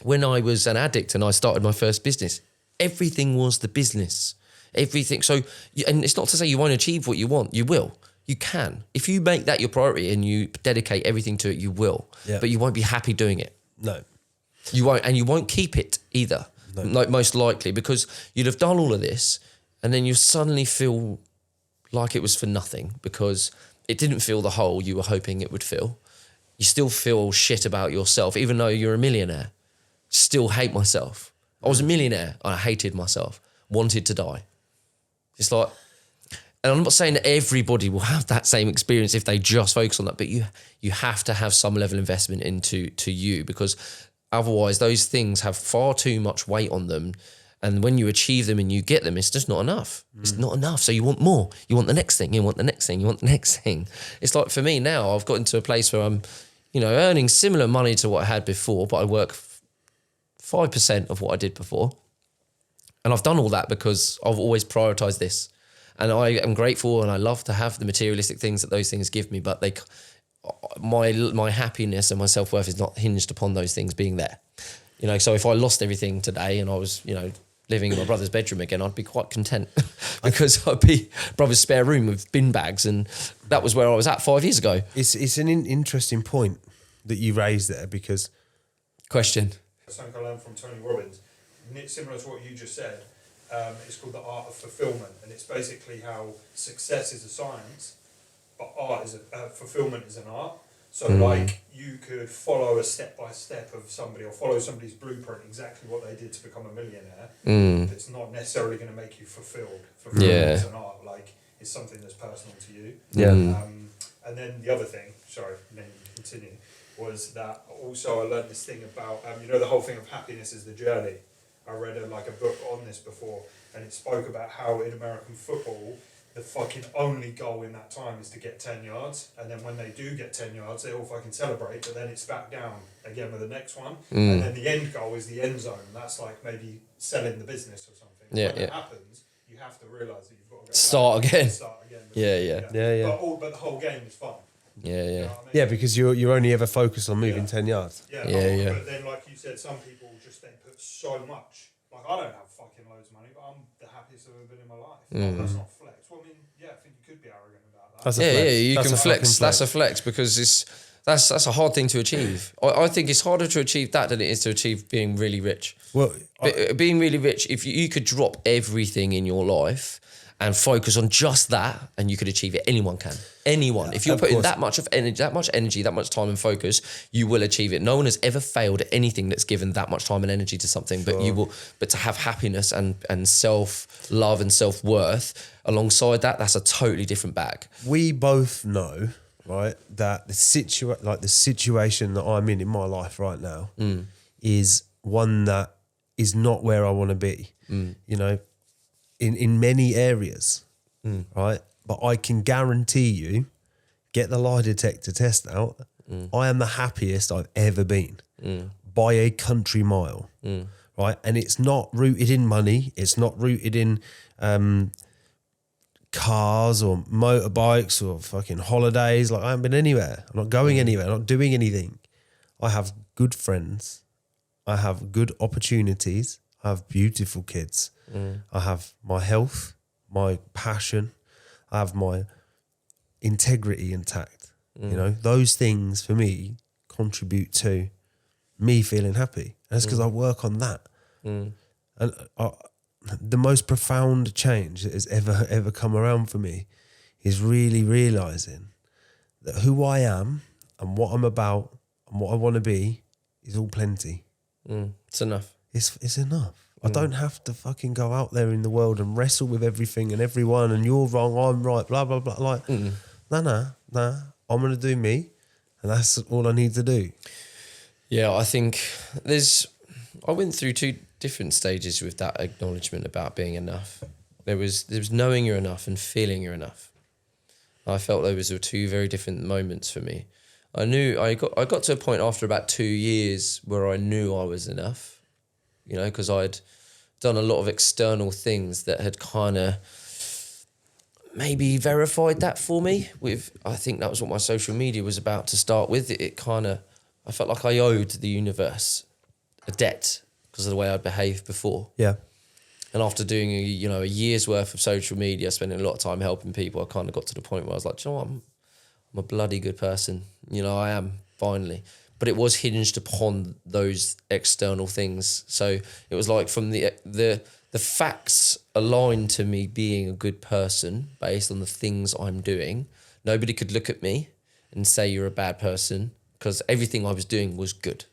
Speaker 1: when I was an addict and I started my first business, everything was the business. Everything. So, and it's not to say you won't achieve what you want. You will. You can. If you make that your priority and you dedicate everything to it, you will. Yeah. But you won't be happy doing it.
Speaker 2: No.
Speaker 1: You won't, and you won't keep it either. No. Like most likely, because you'd have done all of this and then you suddenly feel like it was for nothing because it didn't fill the hole you were hoping it would fill. You still feel shit about yourself, even though you're a millionaire. Still hate myself. I was a millionaire. I hated myself. Wanted to die. It's like, and I'm not saying that everybody will have that same experience if they just focus on that, but you have to have some level of investment into you because otherwise those things have far too much weight on them. And when you achieve them and you get them, it's just not enough. It's not enough. So you want more. You want the next thing. You want the next thing. You want the next thing. It's like for me now, I've gotten to a place where I'm, earning similar money to what I had before, but I work 5% of what I did before. And I've done all that because I've always prioritized this. And I am grateful and I love to have the materialistic things that those things give me, but my happiness and my self-worth is not hinged upon those things being there. So if I lost everything today and I was, living in my brother's bedroom again, I'd be quite content because I'd be brother's spare room with bin bags, and that was where I was at 5 years ago.
Speaker 2: It's an interesting point that you raised there because...
Speaker 1: Question.
Speaker 3: Something I learned from Tony Robbins, similar to what you just said. It's called the art of fulfillment, and it's basically how success is a science, but fulfillment is an art. So like you could follow a step by step of somebody or follow somebody's blueprint, exactly what they did to become a millionaire. It's not necessarily going to make you fulfilled. Fulfillment is an art. Like it's something that's personal to you.
Speaker 2: Yeah.
Speaker 3: And then the other thing, sorry, then you continue, was that also I learned this thing about, the whole thing of happiness is the journey. I read a book on this before, and it spoke about how in American football, the fucking only goal in that time is to get 10 yards. And then when they do get 10 yards, they all fucking celebrate, but then it's back down again with the next one. And then the end goal is the end zone. And that's like maybe selling the business or something.
Speaker 1: Yeah,
Speaker 3: when that happens, you have to realise that you've got to go
Speaker 1: Start
Speaker 3: back
Speaker 1: again.
Speaker 3: and start again.
Speaker 2: Yeah.
Speaker 3: But the whole game is fun.
Speaker 1: Yeah, yeah.
Speaker 3: You know what I mean?
Speaker 2: Yeah, because you're only ever focused on moving 10 yards.
Speaker 3: Yeah. But then, like you said, some people just then put so much. Like, I don't have fucking loads of money, but I'm the happiest I've ever been in my life. Like, that's not flex. Well, I mean, I think you could be arrogant about that.
Speaker 2: That's a flex.
Speaker 1: You
Speaker 2: That's
Speaker 1: can
Speaker 2: a
Speaker 1: flex.
Speaker 2: fucking
Speaker 1: That's a flex because that's a hard thing to achieve. I think it's harder to achieve that than it is to achieve being really rich.
Speaker 2: Well,
Speaker 1: Being really rich, if you could drop everything in your life and focus on just that, and you could achieve it. Anyone can. Anyone. If you're putting
Speaker 2: course.
Speaker 1: that much energy, that much time and focus, you will achieve it. No one has ever failed at anything that's given that much time and energy to something. But you will. But to have happiness and self-love and self-worth alongside that, that's a totally different bag.
Speaker 2: we both know, right, that the situation that I'm in my life right now is one that is not where I want to be. You know, in many areas, right? But I can guarantee you, get the lie detector test out, I am the happiest I've ever been by a country mile, right? And it's not rooted in money. It's not rooted in cars or motorbikes or fucking holidays. Like I haven't been anywhere. I'm not going anywhere. I'm not doing anything. I have good friends. I have good opportunities. I have beautiful kids. I have my health, my passion. I have my integrity intact. You know, those things for me contribute to me feeling happy. And that's because I work on that. And the most profound change that has ever come around for me is really realising that who I am and what I'm about and what I want to be is all plenty.
Speaker 1: It's enough.
Speaker 2: It's enough. I don't have to fucking go out there in the world and wrestle with everything and everyone and you're wrong, I'm right, blah, blah, blah. Like, nah. I'm going to do me and that's all I need to do.
Speaker 1: Yeah, I think I went through two different stages with that acknowledgement about being enough. There was knowing you're enough and feeling you're enough. I felt those were two very different moments for me. I knew I got to a point after about 2 years where I knew I was enough, you know, because I'd done a lot of external things that had kind of maybe verified that for me. I think that was what my social media was about to start with. It kind of, I felt like I owed the universe a debt because of the way I'd behaved before.
Speaker 2: Yeah.
Speaker 1: And after doing a year's worth of social media, spending a lot of time helping people, I kind of got to the point where I was like, do you know what, I'm a bloody good person. You know, I am, finally. But it was hinged upon those external things. So it was like from the facts aligned to me being a good person based on the things I'm doing. Nobody could look at me and say you're a bad person because everything I was doing was good.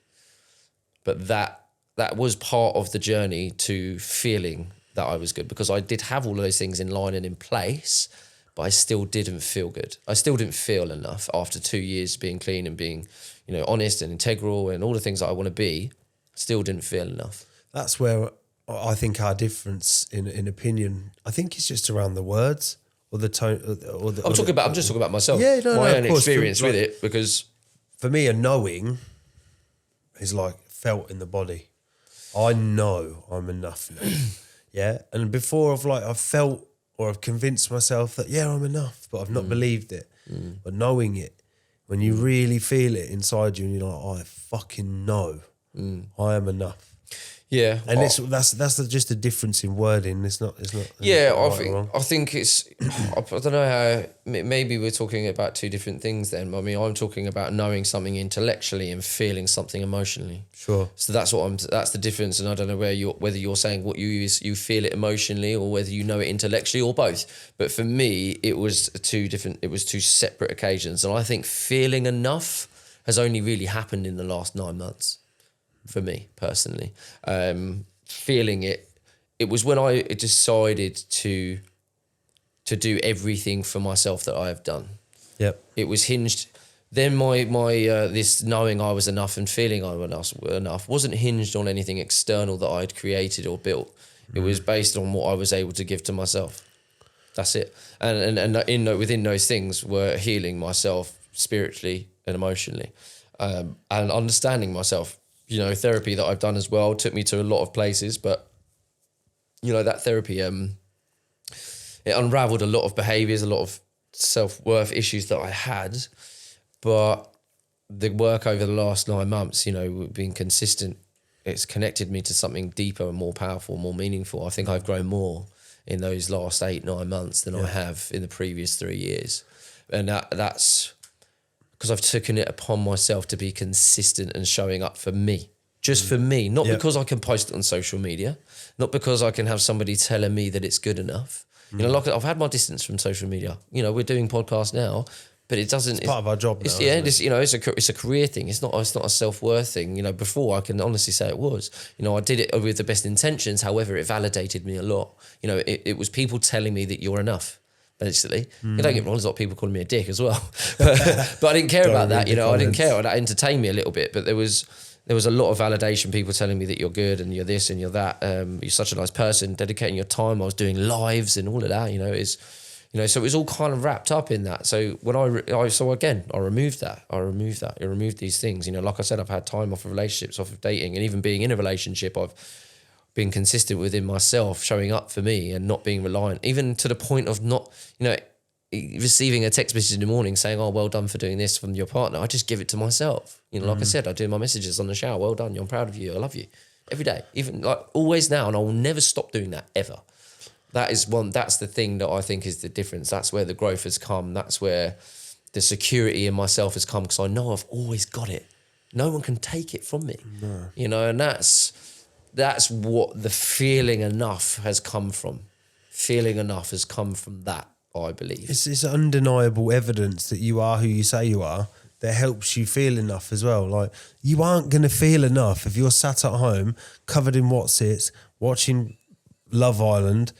Speaker 1: But that was part of the journey to feeling that I was good because I did have all of those things in line and in place, but I still didn't feel good. I still didn't feel enough after 2 years being clean and being, you know, honest and integral and all the things that I want to be. Still didn't feel enough.
Speaker 2: That's where I think our difference in opinion, I think it's just around the words or the tone. I'm
Speaker 1: just talking about myself.
Speaker 2: Yeah,
Speaker 1: my own
Speaker 2: of course,
Speaker 1: experience with
Speaker 2: like,
Speaker 1: it because
Speaker 2: for me, a knowing is like felt in the body. I know I'm enough now. Yeah. And before I've felt or I've convinced myself that, yeah, I'm enough, but I've not believed it. But knowing it, when you really feel it inside you and you're like, I fucking know I am enough.
Speaker 1: Yeah.
Speaker 2: And that's just a difference in wording. It's not.
Speaker 1: Yeah,
Speaker 2: right or wrong.
Speaker 1: I think it's. I don't know how. Maybe we're talking about two different things. Then I mean, I'm talking about knowing something intellectually and feeling something emotionally.
Speaker 2: Sure.
Speaker 1: So that's that's the difference. And I don't know whether you're saying what you feel it emotionally or whether you know it intellectually or both. But for me, it was two separate occasions, and I think feeling enough has only really happened in the last 9 months. For me personally, feeling it was when I decided to do everything for myself that I have done.
Speaker 2: Yep.
Speaker 1: It was hinged. Then my this knowing I was enough and feeling I was enough wasn't hinged on anything external that I'd created or built. It was based on what I was able to give to myself. That's it. And within those things were healing myself spiritually and emotionally, and understanding myself. You know, therapy that I've done as well took me to a lot of places, but you know, that therapy, it unraveled a lot of behaviors, a lot of self-worth issues that I had. But the work over the last 9 months, you know, being consistent, it's connected me to something deeper and more powerful, more meaningful. I think I've grown more in those last 8-9 months than I have in the previous 3 years. And that's because I've taken it upon myself to be consistent and showing up for me, just for me, not because I can post it on social media, not because I can have somebody telling me that it's good enough. You know, like I've had my distance from social media. You know, we're doing podcasts now, but it doesn't.
Speaker 2: It's part of our job now.
Speaker 1: It's a career thing. It's not a self-worth thing. You know, before I can honestly say it was. You know, I did it with the best intentions. However, it validated me a lot. You know, it was people telling me that you're enough. Basically, you don't get me wrong. There's a lot of people calling me a dick as well, but I didn't care about that. You know, I didn't care. That entertained me a little bit, but there was a lot of validation. People telling me that you're good and you're this and you're that. You're such a nice person, dedicating your time. I was doing lives and all of that. You know, so it was all kind of wrapped up in that. So when I removed that. I removed these things. You know, like I said, I've had time off of relationships, off of dating, and even being in a relationship, I've being consistent within myself, showing up for me and not being reliant, even to the point of not, you know, receiving a text message in the morning saying, oh, well done for doing this from your partner. I just give it to myself. You know, like I said, I do my messages on the shower. Well done. I'm proud of you. I love you every day, even like always now. And I will never stop doing that ever. That's the thing that I think is the difference. That's where the growth has come. That's where the security in myself has come, because I know I've always got it. No one can take it from me, you know, and that's what the feeling enough has come from. Feeling enough has come from that, I believe.
Speaker 2: It's undeniable evidence that you are who you say you are that helps you feel enough as well. Like, you aren't going to feel enough if you're sat at home, covered in what's-its, watching Love Island,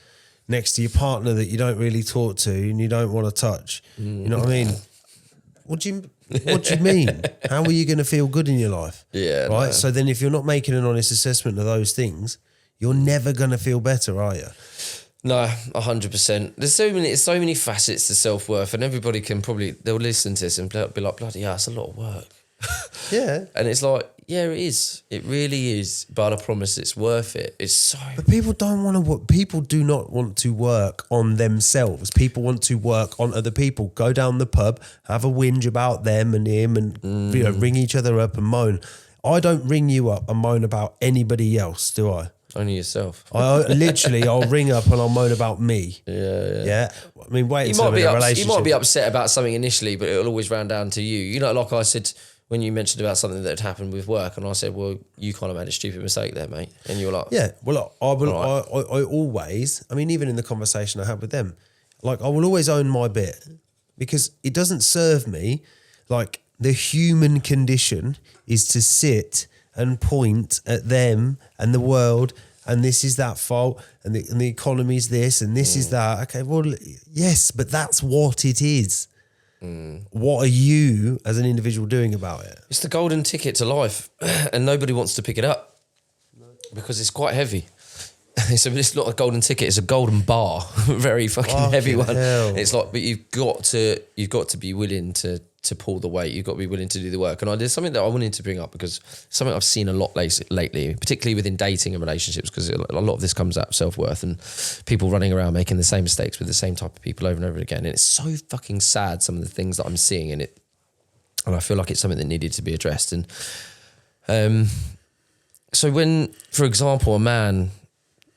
Speaker 2: next to your partner that you don't really talk to and you don't want to touch. You know what I mean? What do you mean? How are you going to feel good in your life?
Speaker 1: Yeah.
Speaker 2: Right.
Speaker 1: No.
Speaker 2: So then if you're not making an honest assessment of those things, you're never going to feel better, are you?
Speaker 1: No, 100%. There's so many facets to self-worth, and everybody they'll listen to this and be like, bloody hell, it's a lot of work.
Speaker 2: Yeah.
Speaker 1: And it's like, yeah, it is. It really is. But I promise it's worth it. It's so...
Speaker 2: But people don't want to work. People do not want to work on themselves. People want to work on other people. Go down the pub, have a whinge about them and him and you know, ring each other up and moan. I don't ring you up and moan about anybody else, do I?
Speaker 1: Only yourself.
Speaker 2: I'll ring up and I'll moan about me. Yeah. I mean, wait until I'm in a relationship.
Speaker 1: You might be upset about something initially, but it'll always round down to you. You know, like I said, when you mentioned about something that had happened with work, and I said, well, you kind of made a stupid mistake there, mate. And you were like...
Speaker 2: Yeah, well, I always, I mean, even in the conversation I had with them, like, I will always own my bit, because it doesn't serve me. Like, the human condition is to sit and point at them and the world, and this is that fault, and the economy's this, and this is that. Okay, well, yes, but that's what it is. What are you as an individual doing about it?
Speaker 1: It's the golden ticket to life, and nobody wants to pick it up because it's quite heavy. It's not a golden ticket; it's a golden bar, very fucking heavy one.
Speaker 2: Hell.
Speaker 1: It's like, but you've got to be willing to pull the weight. You've got to be willing to do the work. And I did something that I wanted to bring up, because something I've seen a lot lately, particularly within dating and relationships, because a lot of this comes out of self-worth and people running around making the same mistakes with the same type of people over and over again. And it's so fucking sad, some of the things that I'm seeing in it. And I feel like it's something that needed to be addressed. And So when, for example, a man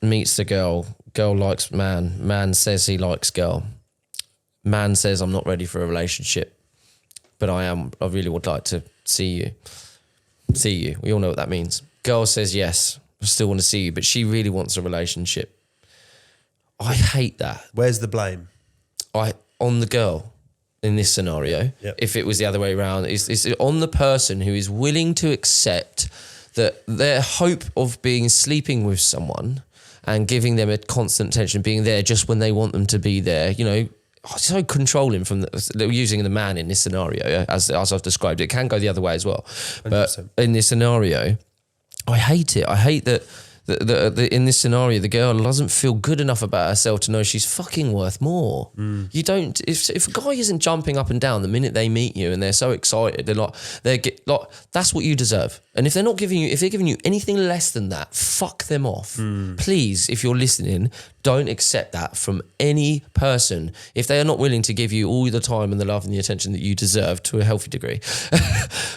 Speaker 1: meets the girl likes man says he likes girl, man says I'm not ready for a relationship, but I really would like to see you. We all know what that means. Girl says yes, I still want to see you, but she really wants a relationship. I hate that.
Speaker 2: Where's the blame?
Speaker 1: On the girl in this scenario.
Speaker 2: Yep.
Speaker 1: If it was the other way around, it's on the person who is willing to accept that their hope of sleeping with someone and giving them a constant attention, being there just when they want them to be there, so controlling using the man in this scenario, as I've described. It can go the other way as well. 100%. But in this scenario, I hate it. I hate that in this scenario, the girl doesn't feel good enough about herself to know she's fucking worth more. You don't. If a guy isn't jumping up and down the minute they meet you and they're so excited, that's what you deserve. And if they're not giving you anything less than that, fuck them off. Please, if you're listening, don't accept that from any person if they are not willing to give you all the time and the love and the attention that you deserve to a healthy degree.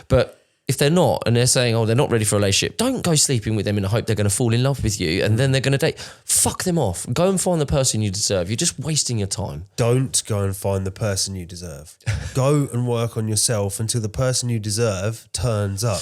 Speaker 1: But if they're not, and they're saying, they're not ready for a relationship, don't go sleeping with them in the hope they're going to fall in love with you and then they're going to date. Fuck them off. Go and find the person you deserve. You're just wasting your time.
Speaker 2: Don't go and find the person you deserve. Go and work on yourself until the person you deserve turns up.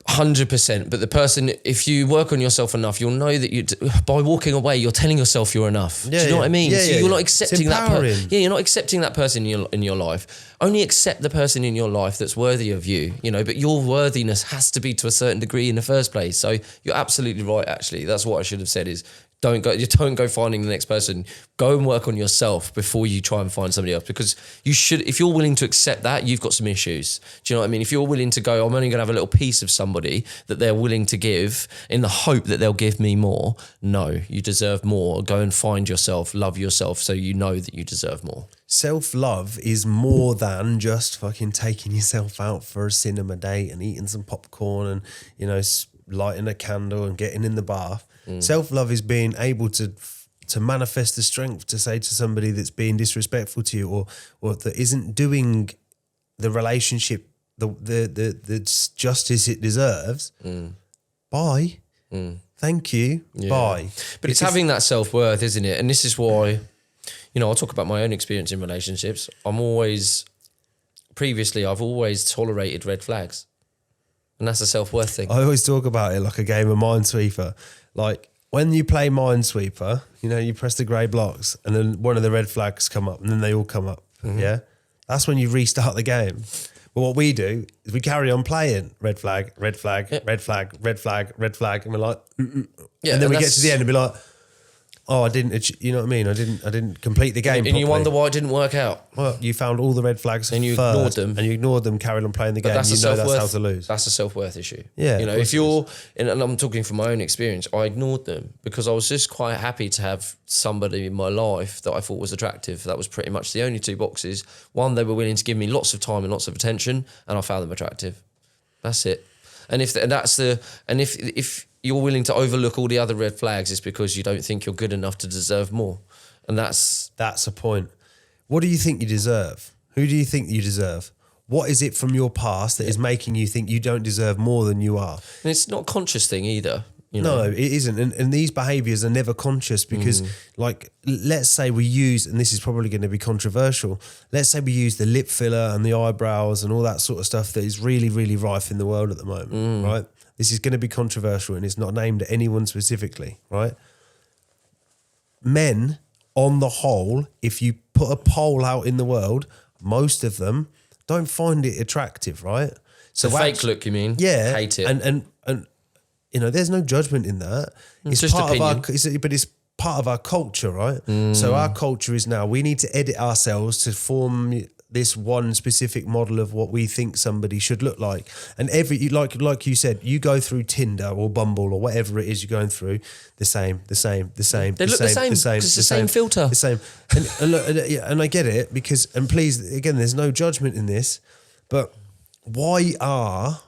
Speaker 1: 100%. But the person, if you work on yourself enough, you'll know that by walking away, you're telling yourself you're enough. Do you know what I mean? So you're not accepting that person. You're not accepting that person in your life. Only accept the person in your life that's worthy of you, but your worthiness has to be to a certain degree in the first place. So you're absolutely right, actually. That's what I should have said is, don't go finding the next person. Go and work on yourself before you try and find somebody else, because you should. If you're willing to accept that, you've got some issues. Do you know what I mean? If you're willing to go, I'm only going to have a little piece of somebody that they're willing to give in the hope that they'll give me more. No, you deserve more. Go and find yourself, love yourself, so you know that you deserve more.
Speaker 2: Self-love is more than just fucking taking yourself out for a cinema date and eating some popcorn and, lighting a candle and getting in the bath. Self-love is being able to manifest the strength to say to somebody that's being disrespectful to you or that isn't doing the relationship the justice it deserves. Bye. Thank you. Yeah. Bye.
Speaker 1: But it's having that self-worth, isn't it? And this is why, I'll talk about my own experience in relationships. I've always tolerated red flags. And that's a self-worth thing.
Speaker 2: I always talk about it like a game of Minesweeper. Like when you play Minesweeper, you press the grey blocks and then one of the red flags come up and then they all come up. Mm-hmm. Yeah. That's when you restart the game. But what we do is we carry on playing red flag, red flag, yep. red flag, red flag, red flag. And we're like, yeah, and then we get to the end and be like, I didn't, you know what I mean? I didn't complete the game
Speaker 1: and
Speaker 2: properly.
Speaker 1: You wonder why it didn't work out.
Speaker 2: Well, you found all the red flags
Speaker 1: and you ignored them.
Speaker 2: And you ignored them, carried on playing the game. That's that's how to lose.
Speaker 1: That's a self-worth issue.
Speaker 2: Yeah.
Speaker 1: If you're, and I'm talking from my own experience, I ignored them because I was just quite happy to have somebody in my life that I thought was attractive. That was pretty much the only two boxes. One, they were willing to give me lots of time and lots of attention, and I found them attractive. That's it. And if you're willing to overlook all the other red flags, it's because you don't think you're good enough to deserve more. And that's
Speaker 2: a point. What do you think you deserve? Who do you think you deserve? What is it from your past that is making you think you don't deserve more than you are?
Speaker 1: And it's not a conscious thing either.
Speaker 2: No, it isn't. And these behaviours are never conscious because, let's say we use, and this is probably going to be controversial, let's say we use the lip filler and the eyebrows and all that sort of stuff that is really, really rife in the world at the moment, right? This is going to be controversial and it's not aimed at anyone specifically, right? Men, on the whole, if you put a poll out in the world, most of them don't find it attractive, right?
Speaker 1: So fake look, you mean?
Speaker 2: Yeah.
Speaker 1: Hate it.
Speaker 2: And there's no judgment in that.
Speaker 1: It's just opinion.
Speaker 2: But it's part of our culture, right? So our culture is now, we need to edit ourselves to form this one specific model of what we think somebody should look like. And like you said, you go through Tinder or Bumble or whatever it is you're going through, the same.
Speaker 1: They look the same. It's the same filter.
Speaker 2: The same. And I get it because, and please, again, there's no judgment in this, but why are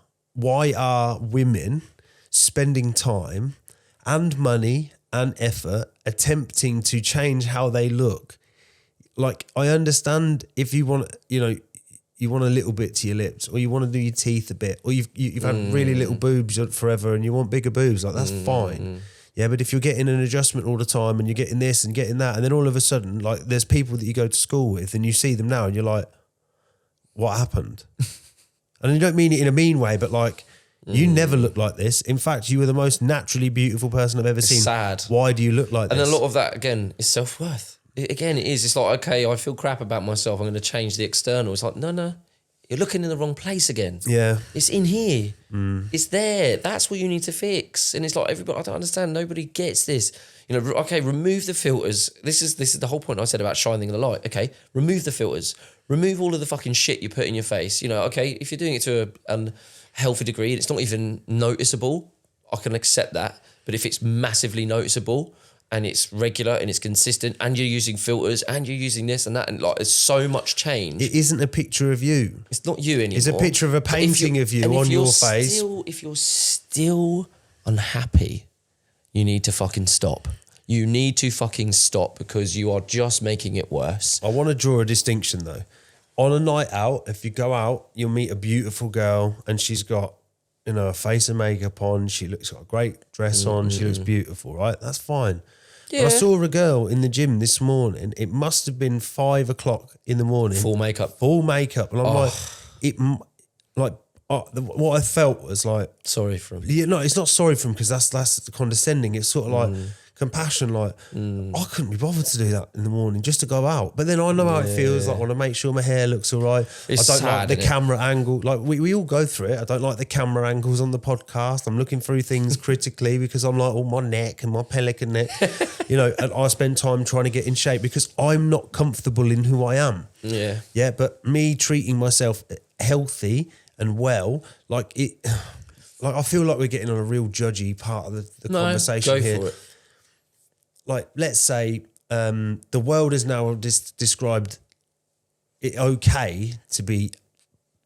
Speaker 2: women spending time and money and effort attempting to change how they look? Like, I understand if you want, you want a little bit to your lips, or you want to do your teeth a bit, or you've had really little boobs forever and you want bigger boobs, like that's fine. Yeah, but if you're getting an adjustment all the time and you're getting this and getting that, and then all of a sudden, like there's people that you go to school with and you see them now and you're like, what happened? And you don't mean it in a mean way, but like, you never looked like this. In fact, you were the most naturally beautiful person I've ever seen.
Speaker 1: Sad.
Speaker 2: Why do you look like this?
Speaker 1: And a lot of that, again, is self-worth. Again, it is. It's like, okay, I feel crap about myself. I'm going to change the external. It's like, no, you're looking in the wrong place again.
Speaker 2: Yeah.
Speaker 1: It's in here. It's there. That's what you need to fix. And it's like, everybody, I don't understand. Nobody gets this. You know, okay, remove the filters. This is the whole point I said about shining the light. Okay, remove the filters. Remove all of the fucking shit you put in your face. You know, okay, if you're doing it to a healthy degree and it's not even noticeable, I can accept that. But if it's massively noticeable and it's regular and it's consistent and you're using filters and you're using this and that and like there's so much change.
Speaker 2: It isn't a picture of you.
Speaker 1: It's not you anymore.
Speaker 2: It's a picture of a painting of you on your face.
Speaker 1: If you're still unhappy, you need to fucking stop. You need to fucking stop because you are just making it worse.
Speaker 2: I want to draw a distinction though. On a night out, if you go out, you'll meet a beautiful girl and she's got, you know, a face of makeup on. She looks got a great dress on. She looks beautiful, right? That's fine. Yeah. But I saw a girl in the gym this morning. It must have been 5 o'clock in the morning.
Speaker 1: Full makeup.
Speaker 2: And I'm what I felt was like...
Speaker 1: Sorry for him.
Speaker 2: Yeah, no, it's not sorry for him because that's condescending. It's sort of like... compassion, like I couldn't be bothered to do that in the morning just to go out. But then I know how it feels. Like I want to make sure my hair looks all right.
Speaker 1: It's
Speaker 2: I don't
Speaker 1: sad,
Speaker 2: like the camera angle. Like we all go through it. I don't like the camera angles on the podcast. I'm looking through things critically because I'm like, oh, my neck and my pelican neck. You know, and I spend time trying to get in shape because I'm not comfortable in who I am. Yeah. Yeah, but me treating myself healthy and well, like it, like I feel like we're getting on a real judgy part of the conversation here. For it. Like, let's say the world has now described it okay to be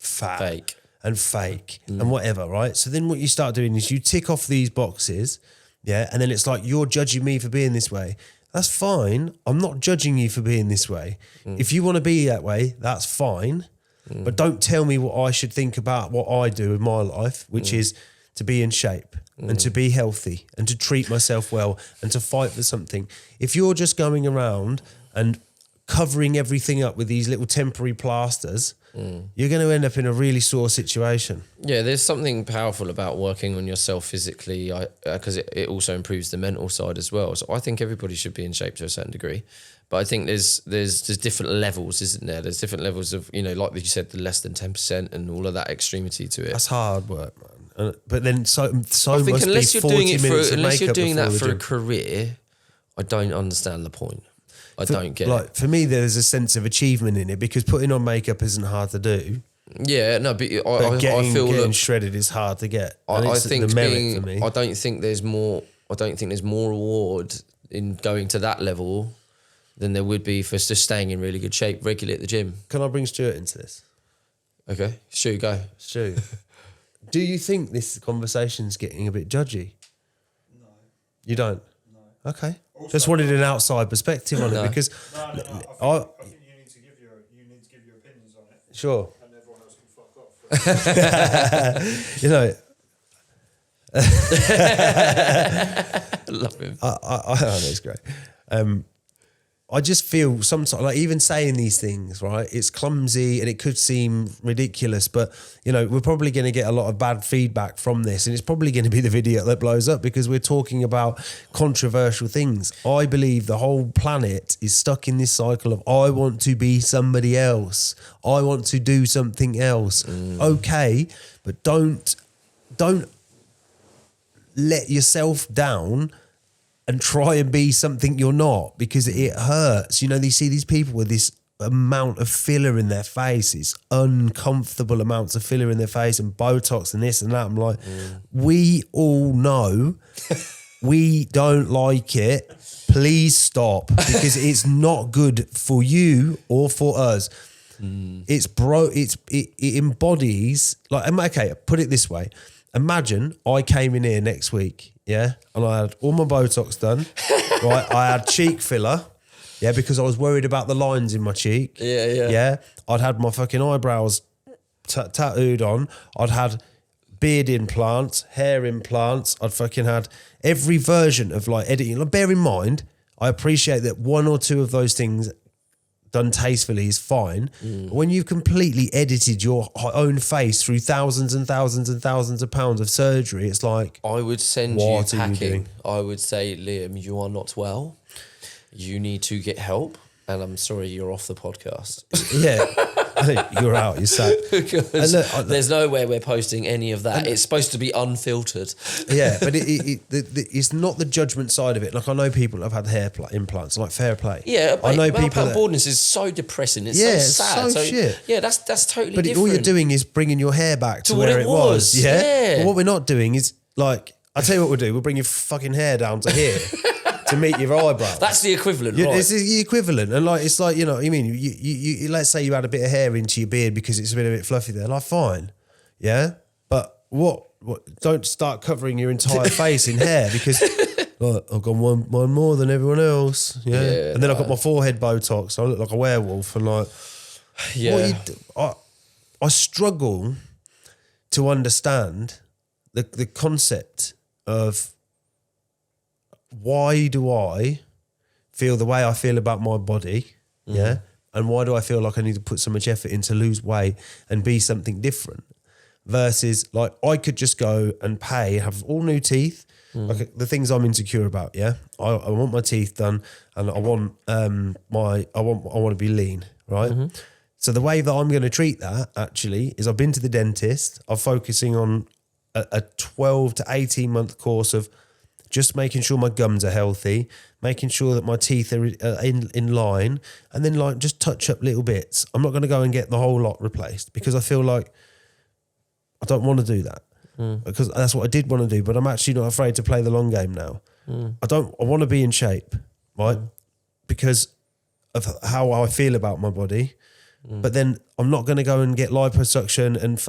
Speaker 2: fat and fake and whatever, right? So then what you start doing is you tick off these boxes, yeah, and then it's like, you're judging me for being this way. That's fine. I'm not judging you for being this way. If you want to be that way, that's fine. But don't tell me what I should think about what I do in my life, which is to be in shape and to be healthy and to treat myself well and to fight for something. If you're just going around and covering everything up with these little temporary plasters, you're going to end up in a really sore situation.
Speaker 1: Yeah, there's something powerful about working on yourself physically because it also improves the mental side as well. So I think everybody should be in shape to a certain degree. But I think there's different levels, isn't there? There's different levels of, you know, like you said, the less than 10% and all of that extremity to it.
Speaker 2: That's hard work, man. But then so
Speaker 1: I think
Speaker 2: must
Speaker 1: unless
Speaker 2: be
Speaker 1: you're doing
Speaker 2: 40
Speaker 1: it
Speaker 2: minutes
Speaker 1: for
Speaker 2: of
Speaker 1: unless you're
Speaker 2: makeup
Speaker 1: doing that
Speaker 2: before
Speaker 1: for
Speaker 2: the
Speaker 1: a
Speaker 2: gym.
Speaker 1: career, I don't understand the point. I don't get
Speaker 2: like,
Speaker 1: it.
Speaker 2: For me, there's a sense of achievement in it because putting on makeup isn't hard to do.
Speaker 1: Yeah, no, but I
Speaker 2: getting
Speaker 1: feel
Speaker 2: shredded is hard to get.
Speaker 1: I think
Speaker 2: the merit for me.
Speaker 1: I don't think there's more reward in going to that level than there would be for just staying in really good shape regularly at the gym.
Speaker 2: Can I bring Stuart into this?
Speaker 1: Okay, sure, go.
Speaker 2: Stu, do you think this conversation's getting a bit judgy?
Speaker 3: No.
Speaker 2: You don't?
Speaker 3: No.
Speaker 2: Okay.
Speaker 3: Also,
Speaker 2: Just wanted an outside perspective on it because
Speaker 3: No. I think you need to give your opinions on it.
Speaker 2: Sure.
Speaker 3: And everyone else can fuck off.
Speaker 2: You know,
Speaker 1: I love him.
Speaker 2: I know it's great. I just feel sometimes, like even saying these things, right, it's clumsy and it could seem ridiculous, but, you know, we're probably going to get a lot of bad feedback from this and it's probably going to be the video that blows up because we're talking about controversial things. I believe the whole planet is stuck in this cycle of I want to be somebody else. I want to do something else. Okay, but don't let yourself down and try and be something you're not because it hurts. You know, you see these people with this amount of filler in their face. It's uncomfortable amounts of filler in their face and Botox and this and that. I'm like, we all know we don't like it. Please stop because it's not good for you or for us. It embodies, like, okay, put it this way. Imagine I came in here next week, yeah, and I had all my Botox done, right? I had cheek filler, Yeah, because I was worried about the lines in my cheek. Yeah. I'd had my fucking eyebrows tattooed on. I'd had beard implants, hair implants. I'd fucking had every version of like editing. Like, bear in mind, I appreciate that one or two of those things done tastefully is fine. But when you've completely edited your own face through thousands and thousands and thousands of pounds of surgery, it's like,
Speaker 1: I would send you
Speaker 2: what are you
Speaker 1: packing.
Speaker 2: doing?
Speaker 1: I would say, Liam, you are not well. You need to get help. And I'm sorry, you're off the podcast.
Speaker 2: yeah, you're out, you're sacked.
Speaker 1: Because
Speaker 2: look,
Speaker 1: there's no way we're posting any of that. It's supposed to be unfiltered.
Speaker 2: Yeah, but it's not the judgment side of it. Like, I know people that have had hair implants, like, fair play.
Speaker 1: Yeah,
Speaker 2: I know
Speaker 1: people
Speaker 2: people that,
Speaker 1: baldness is so depressing. It's
Speaker 2: Yeah,
Speaker 1: so
Speaker 2: it's
Speaker 1: sad.
Speaker 2: so shit.
Speaker 1: Yeah, that's totally
Speaker 2: but
Speaker 1: different.
Speaker 2: all you're doing is bringing your hair back to
Speaker 1: what
Speaker 2: where
Speaker 1: it
Speaker 2: it was.
Speaker 1: was, yeah.
Speaker 2: But what we're not doing is, like, I'll tell you what we'll do. We'll bring your fucking hair down to here to meet your eyebrow.
Speaker 1: That's the equivalent, right?
Speaker 2: It's the equivalent. And, like, it's like, you know what I mean? You let's say you had a bit of hair into your beard because it's been a bit fluffy there. Like, fine. Yeah? But what don't start covering your entire face in hair because like, I've got one more than everyone else. Yeah. And then I've got my forehead Botox. So I look like a werewolf. And, like,
Speaker 1: Yeah.
Speaker 2: I struggle to understand the concept of why do I feel the way I feel about my body, yeah? And why do I feel like I need to put so much effort in to lose weight and be something different? Versus, like, I could just go and pay, have all new teeth, like the things I'm insecure about, yeah? I want my teeth done and I want I want to be lean, right? So the way that I'm going to treat that actually is I've been to the dentist. I'm focusing on a 12 to 18 month course of just making sure my gums are healthy, making sure that my teeth are in line, and then, like, just touch up little bits. I'm not going to go and get the whole lot replaced because I feel like I don't want to do that because that's what I did want to do, but I'm actually not afraid to play the long game now. I want to be in shape, right? Because of how I feel about my body. But then I'm not going to go and get liposuction and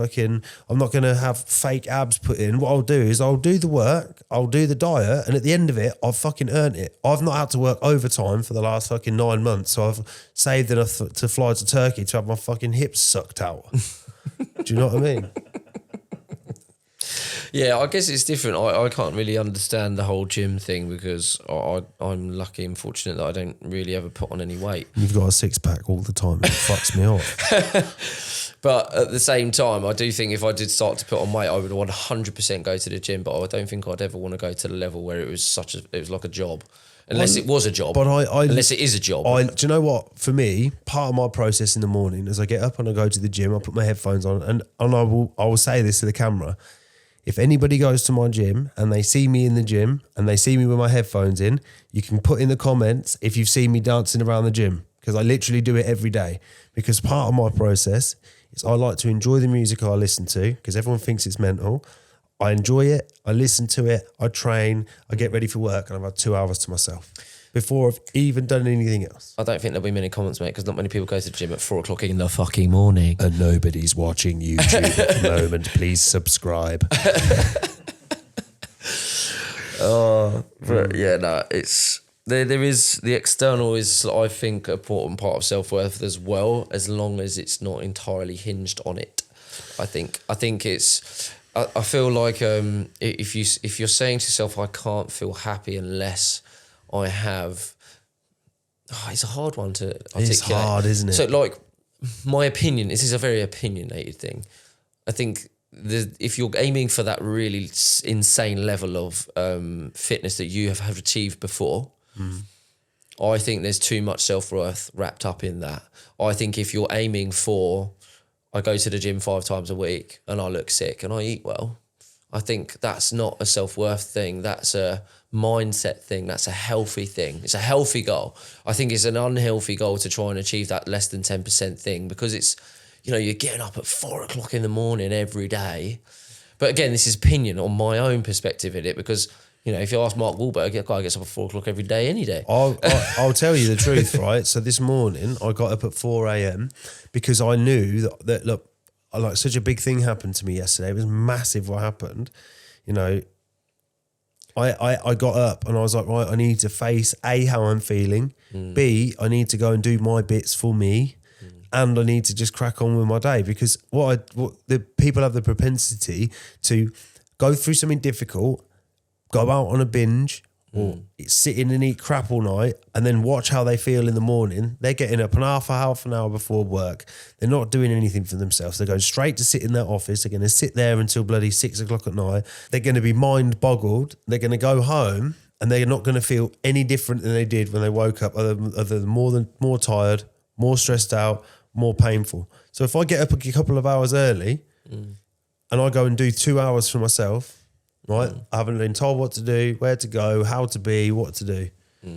Speaker 2: I'm not going to have fake abs put in. What I'll do is I'll do the work, I'll do the diet, and at the end of it, I've fucking earned it. I've not had to work overtime for the last fucking 9 months, so I've saved enough to fly to Turkey to have my fucking hips sucked out. Do you know what I mean?
Speaker 1: Yeah, I guess it's different. I can't really understand the whole gym thing because I'm lucky and fortunate that I don't really ever put on any weight.
Speaker 2: You've got a six-pack all the time. It fucks me off.
Speaker 1: But at the same time, I do think if I did start to put on weight, I would 100% go to the gym, but I don't think I'd ever want to go to the level where it was like a job. Unless it was a job. But unless it is a job.
Speaker 2: Do you know what? For me, part of my process in the morning, as I get up and I go to the gym, I put my headphones on and I will say this to the camera. If anybody goes to my gym and they see me in the gym and they see me with my headphones in, you can put in the comments if you've seen me dancing around the gym, because I literally do it every day. Because part of my process is I like to enjoy the music I listen to, because everyone thinks it's mental. I enjoy it, I listen to it, I train, I get ready for work, and I've had 2 hours to myself before I've even done anything else.
Speaker 1: I don't think there'll be many comments, mate, because not many people go to the gym at 4 o'clock in the fucking morning.
Speaker 2: And nobody's watching YouTube at the moment. Please subscribe.
Speaker 1: But yeah, no, it's there is the external is, I think, an important part of self-worth as well, as long as it's not entirely hinged on it. I think it's. I feel like if you're saying to yourself, I can't feel happy unless I have. Oh, it's a hard one to articulate.
Speaker 2: It's hard, isn't it?
Speaker 1: So, like, my opinion. This is a very opinionated thing. I think if you're aiming for that really insane level of fitness that you have achieved before, I think there's too much self-worth wrapped up in that. I think if you're aiming for, I go to the gym 5 times a week and I look sick and I eat well, I think that's not a self-worth thing. That's a mindset thing. That's a healthy thing. It's a healthy goal. I think it's an unhealthy goal to try and achieve that less than 10% thing, because it's, you know, you're getting up at 4 o'clock in the morning every day. But again, this is opinion on my own perspective in it, because, you know, if you ask Mark Wahlberg, that guy gets up at 4 o'clock every day, any day.
Speaker 2: I'll tell you the truth, right? So this morning I got up at 4 a.m. because I knew that look, such a big thing happened to me yesterday. It was massive what happened. You know, I got up and I was like, right, I need to face A, how I'm feeling. B, I need to go and do my bits for me. And I need to just crack on with my day, because what the people have the propensity to go through something difficult, go out on a binge, or sit in and eat crap all night, and then watch how they feel in the morning. They're getting up half an hour before work. They're not doing anything for themselves. They're going straight to sit in their office. They're going to sit there until bloody 6 o'clock at night. They're going to be mind boggled. They're going to go home and they're not going to feel any different than they did when they woke up, other than more tired, more stressed out, more painful. So if I get up a couple of hours early and I go and do 2 hours for myself, right? I haven't been told what to do, where to go, how to be, what to do.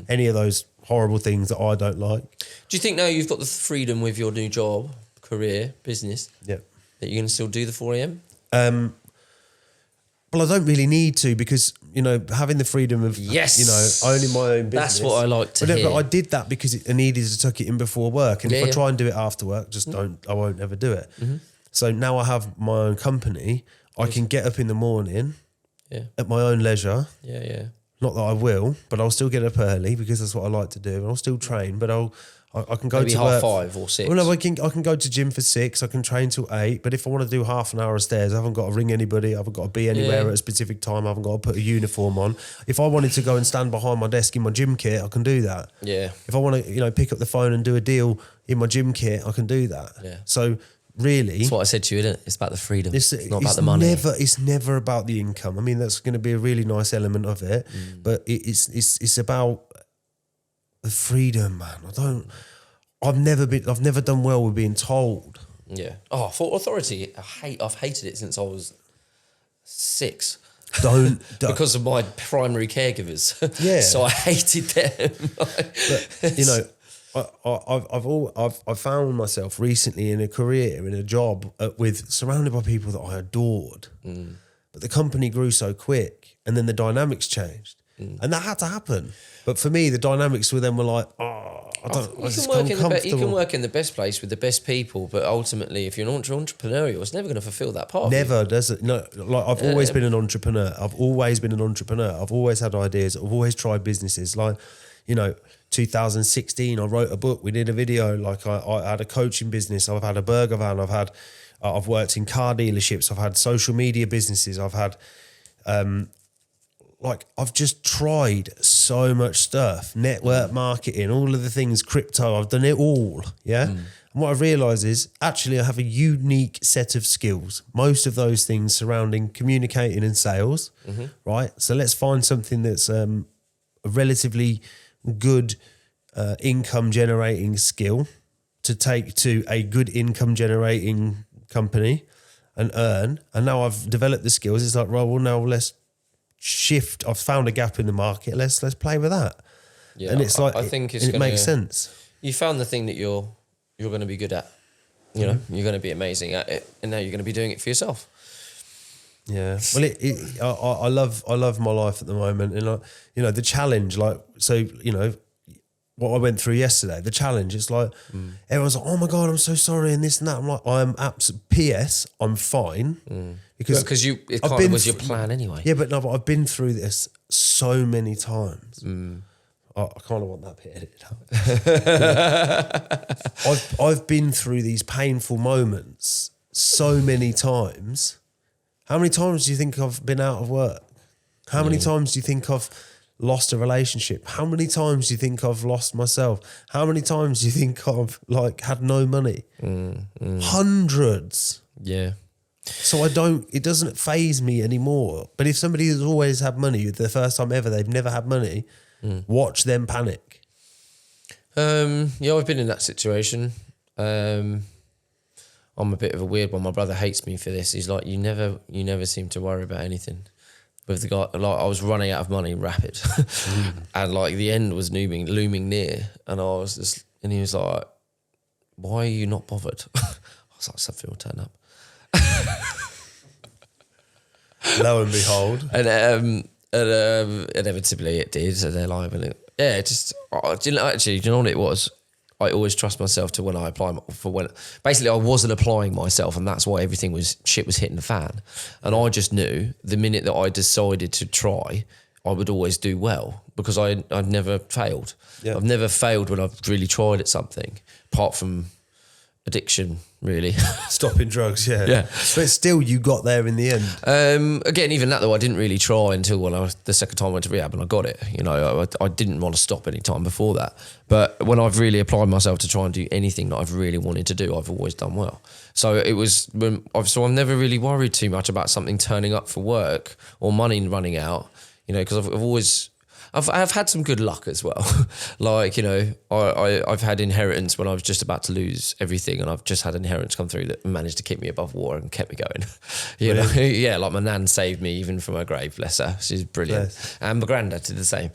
Speaker 2: Any of those horrible things that I don't like.
Speaker 1: Do you think now you've got the freedom with your new job, career, business,
Speaker 2: that
Speaker 1: you're going to still do the 4 a.m?
Speaker 2: Well, I don't really need to, because, having the freedom of, owning my own business.
Speaker 1: That's what I like to hear.
Speaker 2: But I did that because I needed to tuck it in before work. And if I try and do it after work, I won't ever do it. So now I have my own company. I can get up in the morning at my own leisure.
Speaker 1: Yeah.
Speaker 2: Not that I will, but I'll still get up early because that's what I like to do. And I'll still train, but I can go
Speaker 1: Maybe
Speaker 2: to
Speaker 1: half
Speaker 2: work.
Speaker 1: 5 or 6.
Speaker 2: Well, no, I can go to gym for 6. I can train till 8. But if I want to do half an hour of stairs, I haven't got to ring anybody. I haven't got to be anywhere at a specific time. I haven't got to put a uniform on. If I wanted to go and stand behind my desk in my gym kit, I can do that.
Speaker 1: Yeah.
Speaker 2: If I want to, pick up the phone and do a deal in my gym kit, I can do that.
Speaker 1: Yeah.
Speaker 2: So really,
Speaker 1: That's what I said to you, isn't it? It's about the freedom. It's not about the money.
Speaker 2: It's never about the income. I mean, that's going to be a really nice element of it, but it's about the freedom, man. I've never done well with being told.
Speaker 1: Yeah. Oh, for authority, I've hated it since I was 6.
Speaker 2: Don't
Speaker 1: because of my primary caregivers.
Speaker 2: Yeah.
Speaker 1: So I hated them.
Speaker 2: But, I've found myself recently in a career, in a job, surrounded by people that I adored. But the company grew so quick, and then the dynamics changed, and that had to happen. But for me, the dynamics were like,
Speaker 1: you can work in the best place with the best people, but ultimately, if you're an entrepreneurial, it's never going to fulfill that part.
Speaker 2: Never does it. No, like I've always been an entrepreneur. I've always had ideas. I've always tried businesses. 2016, I wrote a book. We did a video. Like I had a coaching business. I've had a burger van. I've worked in car dealerships. I've had social media businesses. I've had, I've just tried so much stuff. Network marketing, all of the things, crypto. I've done it all. Yeah. And what I've realised is actually I have a unique set of skills. Most of those things surrounding communicating and sales. Right. So let's find something that's a relatively good income generating skill to take to a good income generating company and earn. And now I've developed the skills. It's like, well, now let's shift. I've found a gap in the market. Let's play with that.
Speaker 1: Yeah,
Speaker 2: and it's like,
Speaker 1: I think
Speaker 2: it makes sense. You
Speaker 1: found the thing that you're going to be good at. You're going to be amazing at it, and now you're going to be doing it for yourself.
Speaker 2: Yeah. Well, I love my life at the moment, and the challenge, what I went through yesterday, the challenge, it's like everyone's like, oh my God, I'm so sorry, and this and that. I'm like, PS, I'm fine because
Speaker 1: it kind of was your plan anyway.
Speaker 2: Yeah, but I've been through this so many times. I kind of want that bit edited out. I've been through these painful moments so many times. How many times do you think I've been out of work? How many times do you think I've lost a relationship? How many times do you think I've lost myself? How many times do you think I've had no money? Hundreds.
Speaker 1: Yeah.
Speaker 2: So it doesn't faze me anymore. But if somebody has always had money, the first time ever they've never had money, watch them panic.
Speaker 1: Yeah, I've been in that situation. I'm a bit of a weird one. My brother hates me for this. He's like, you never seem to worry about anything. With the guy, I was running out of money rapid, and the end was looming near, and he was like, "Why are you not bothered?" I was like, "Something will turn up."
Speaker 2: Lo and behold,
Speaker 1: and inevitably it did. So they're like, do you know what it was? I always trust myself to when I apply basically I wasn't applying myself, and that's why shit was hitting the fan. And I just knew the minute that I decided to try, I would always do well because I'd never failed.
Speaker 2: Yeah.
Speaker 1: I've never failed when I've really tried at something, apart from addiction, really.
Speaker 2: Stopping drugs, yeah.
Speaker 1: Yeah.
Speaker 2: But still, you got there in the end.
Speaker 1: Again, even that though, I didn't really try until the second time I went to rehab and I got it. You know, I didn't want to stop any time before that. But when I've really applied myself to try and do anything that I've really wanted to do, I've always done well. So it was, so I've never really worried too much about something turning up for work or money running out, you know, because I've had some good luck as well. Like, you know, I've had inheritance when I was just about to lose everything, and I've just had inheritance come through that managed to keep me above water and kept me going. You know, yeah, like my nan saved me even from her grave, bless her. She's brilliant.
Speaker 2: Bless.
Speaker 1: And my granddad did the same.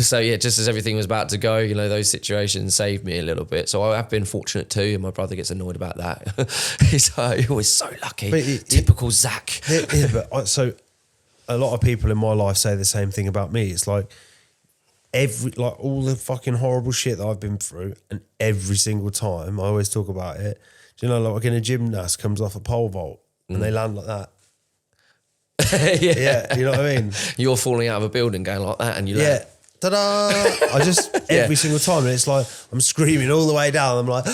Speaker 1: So yeah, just as everything was about to go, you know, those situations saved me a little bit. So I have been fortunate too, and my brother gets annoyed about that. He's always so lucky. Typical Zach.
Speaker 2: So a lot of people in my life say the same thing about me. It's like all the fucking horrible shit that I've been through, and every single time I always talk about it. Do you know, like when a gymnast comes off a pole vault and they land like that? Yeah, you know what I mean?
Speaker 1: You're falling out of a building going like that, and you
Speaker 2: Yeah. Ta-da! I just, every single time, and it's like, I'm screaming all the way down. I'm like,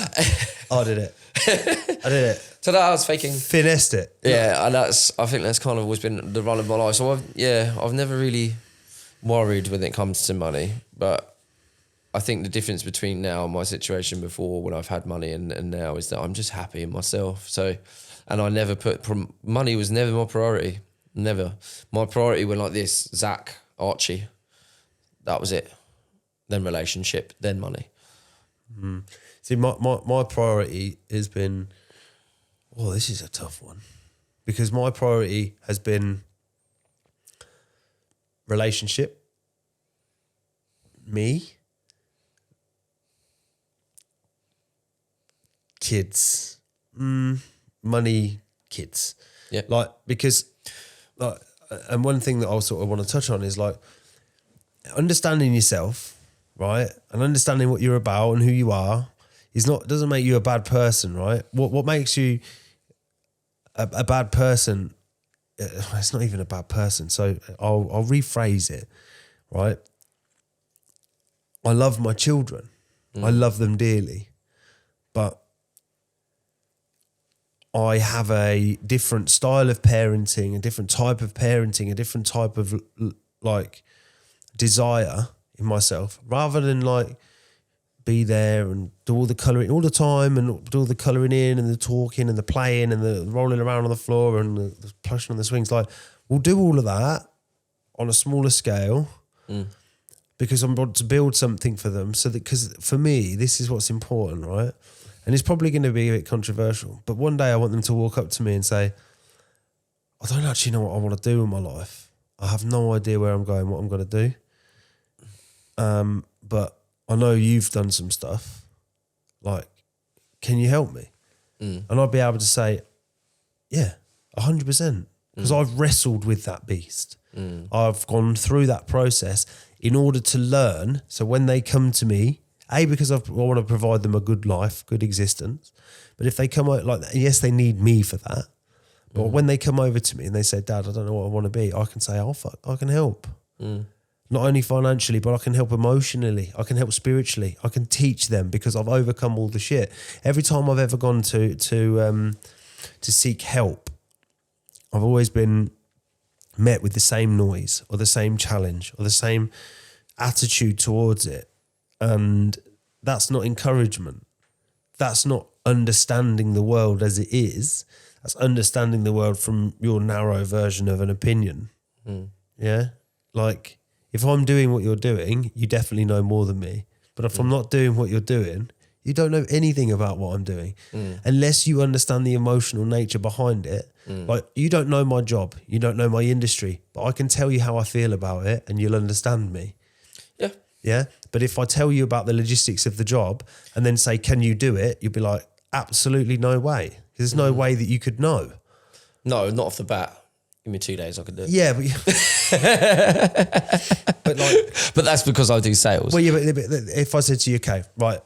Speaker 2: oh, I did it. I did it.
Speaker 1: Ta-da, I was faking.
Speaker 2: Finessed it.
Speaker 1: Yeah, and I think that's kind of always been the run of my life. So I've never really worried when it comes to money, but I think the difference between now and my situation before, when I've had money and now, is that I'm just happy in myself. So, and I never money was never my priority. Never. My priority went like this: Zach, Archie. That was it. Then relationship, then money.
Speaker 2: Mm. See, my priority has been, oh, this is a tough one, because my priority has been relationship, me, kids, money, kids.
Speaker 1: Yeah.
Speaker 2: Like, because, like, and one thing that I sort of want to touch on is like understanding yourself, right? And understanding what you're about and who you are doesn't make you a bad person, right? What makes you a bad person? It's not even a bad person. So I'll rephrase it, right? I love my children. I love them dearly, but I have a different style of parenting, a different type of parenting, a different type of like desire in myself, rather than like be there and do all the colouring all the time and do all the colouring in and the talking and the playing and the rolling around on the floor and the pushing on the swings. Like, we'll do all of that on a smaller scale because I'm about to build something for them. So that, because for me, this is what's important, right? And it's probably going to be a bit controversial, but one day I want them to walk up to me and say, I don't actually know what I want to do in my life. I have no idea where I'm going, what I'm going to do. But I know you've done some stuff. Like, can you help me? And I'd be able to say, yeah, 100%. Because I've wrestled with that beast. I've gone through that process in order to learn. So when they come to me, because I want to provide them a good life, good existence. But if they come out like that, yes, they need me for that. But when they come over to me and they say, Dad, I don't know what I want to be, I can say, oh, fuck, I can help. Not only financially, but I can help emotionally. I can help spiritually. I can teach them because I've overcome all the shit. Every time I've ever gone to seek help, I've always been met with the same noise or the same challenge or the same attitude towards it. And that's not encouragement. That's not understanding the world as it is. That's understanding the world from your narrow version of an opinion. Yeah? Like, if I'm doing what you're doing, you definitely know more than me. But if I'm not doing what you're doing, you don't know anything about what I'm doing. Unless you understand the emotional nature behind it. Like, you don't know my job. You don't know my industry. But I can tell you how I feel about it and you'll understand me.
Speaker 1: Yeah.
Speaker 2: Yeah? But if I tell you about the logistics of the job and then say, can you do it? You'll be like, absolutely no way. Because there's no way that you could know.
Speaker 1: No, not off the bat. Give me 2 days, I could do it.
Speaker 2: Yeah, but
Speaker 1: But that's because I do sales.
Speaker 2: Well, yeah, but if I said to you, okay, right,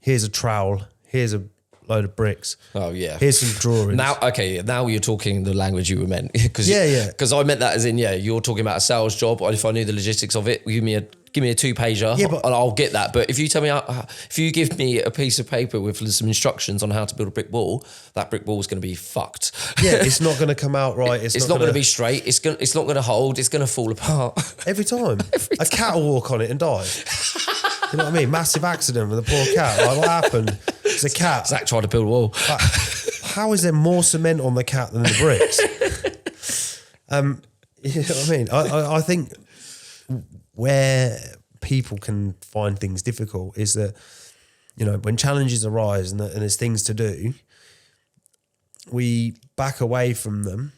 Speaker 2: here's a trowel, here's a load of bricks.
Speaker 1: Oh yeah.
Speaker 2: Here's some drawings.
Speaker 1: Now you're talking the language you were meant. Cause
Speaker 2: Yeah.
Speaker 1: Because I meant that as in, you're talking about a sales job. If I knew the logistics of it, give me a 2-pager,
Speaker 2: Yeah, but-
Speaker 1: and I'll get that. But if you tell me, if you give me a piece of paper with some instructions on how to build a brick wall, that brick wall is going to be fucked.
Speaker 2: Yeah, it's not going to come out right.
Speaker 1: It's not going to be straight. It's not going to hold. It's going to fall apart.
Speaker 2: Every time. A cat will walk on it and die. You know what I mean? Massive accident with a poor cat. Like, what happened? It's a cat.
Speaker 1: Zach tried to build a wall.
Speaker 2: Like, how is there more cement on the cat than the bricks? You know what I mean? I think where people can find things difficult is that, when challenges arise and there's things to do, we back away from them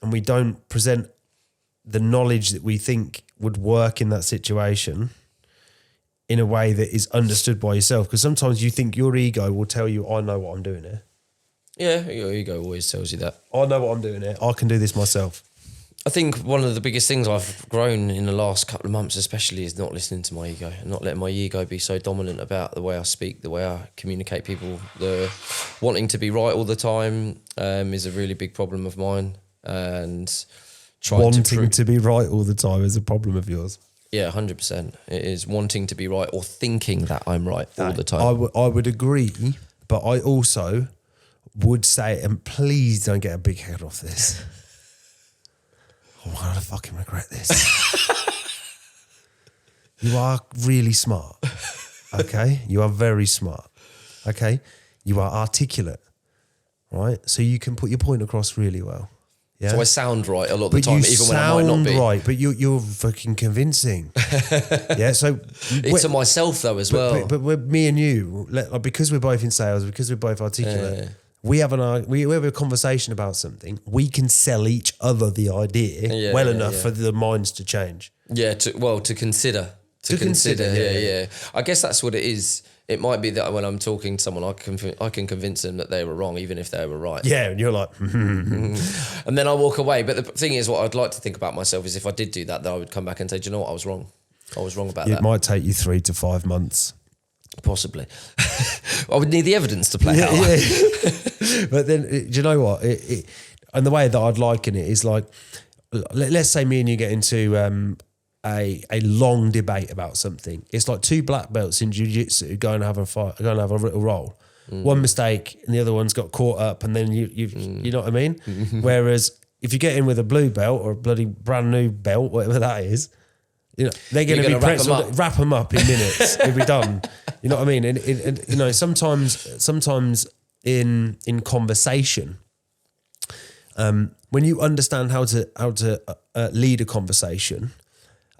Speaker 2: and we don't present the knowledge that we think would work in that situation in a way that is understood by yourself. Because sometimes you think your ego will tell you, I know what I'm doing here.
Speaker 1: Yeah, your ego always tells you that.
Speaker 2: I know what I'm doing here. I can do this myself.
Speaker 1: I think one of the biggest things I've grown in the last couple of months especially is not listening to my ego and not letting my ego be so dominant about the way I speak, the way I communicate people. The wanting to be right all the time is a really big problem of mine, and trying
Speaker 2: to be right all the time is a problem of yours.
Speaker 1: Yeah, 100%. It is wanting to be right or thinking that I'm right all the time.
Speaker 2: I would agree, but I also would say, and please don't get a big head off this. I'm going to fucking regret this. You are really smart. Okay? You are very smart. Okay? You are articulate. Right? So you can put your point across really well. Yeah?
Speaker 1: So I sound right a lot of the time, even when I might not be.
Speaker 2: Right, but you're fucking convincing. Yeah, so...
Speaker 1: It's to myself, though, as well.
Speaker 2: But me and you, because we're both in sales, because we're both articulate, we have a conversation about something, we can sell each other the idea enough for the minds to change.
Speaker 1: Yeah, to consider. To consider, yeah. I guess that's what it is. It might be that when I'm talking to someone, I can convince them that they were wrong, even if they were right.
Speaker 2: Yeah, and you're like...
Speaker 1: And then I walk away. But the thing is, what I'd like to think about myself is if I did do that, then I would come back and say, do you know what, I was wrong. I was wrong about that.
Speaker 2: It might take you 3 to 5 months.
Speaker 1: Possibly. I would need the evidence to play out.
Speaker 2: Yeah. But then, do you know what? And the way that I'd liken it is like, let's say me and you get into a long debate about something. It's like 2 black belts in jiu-jitsu go and have a fight, go and have a little roll. One mistake and the other one's got caught up, and then you know what I mean? Whereas if you get in with a blue belt or a bloody brand new belt, whatever that is, they're going to be wrap them up in minutes. It'll be done. You know what I mean? And sometimes in conversation, when you understand how to lead a conversation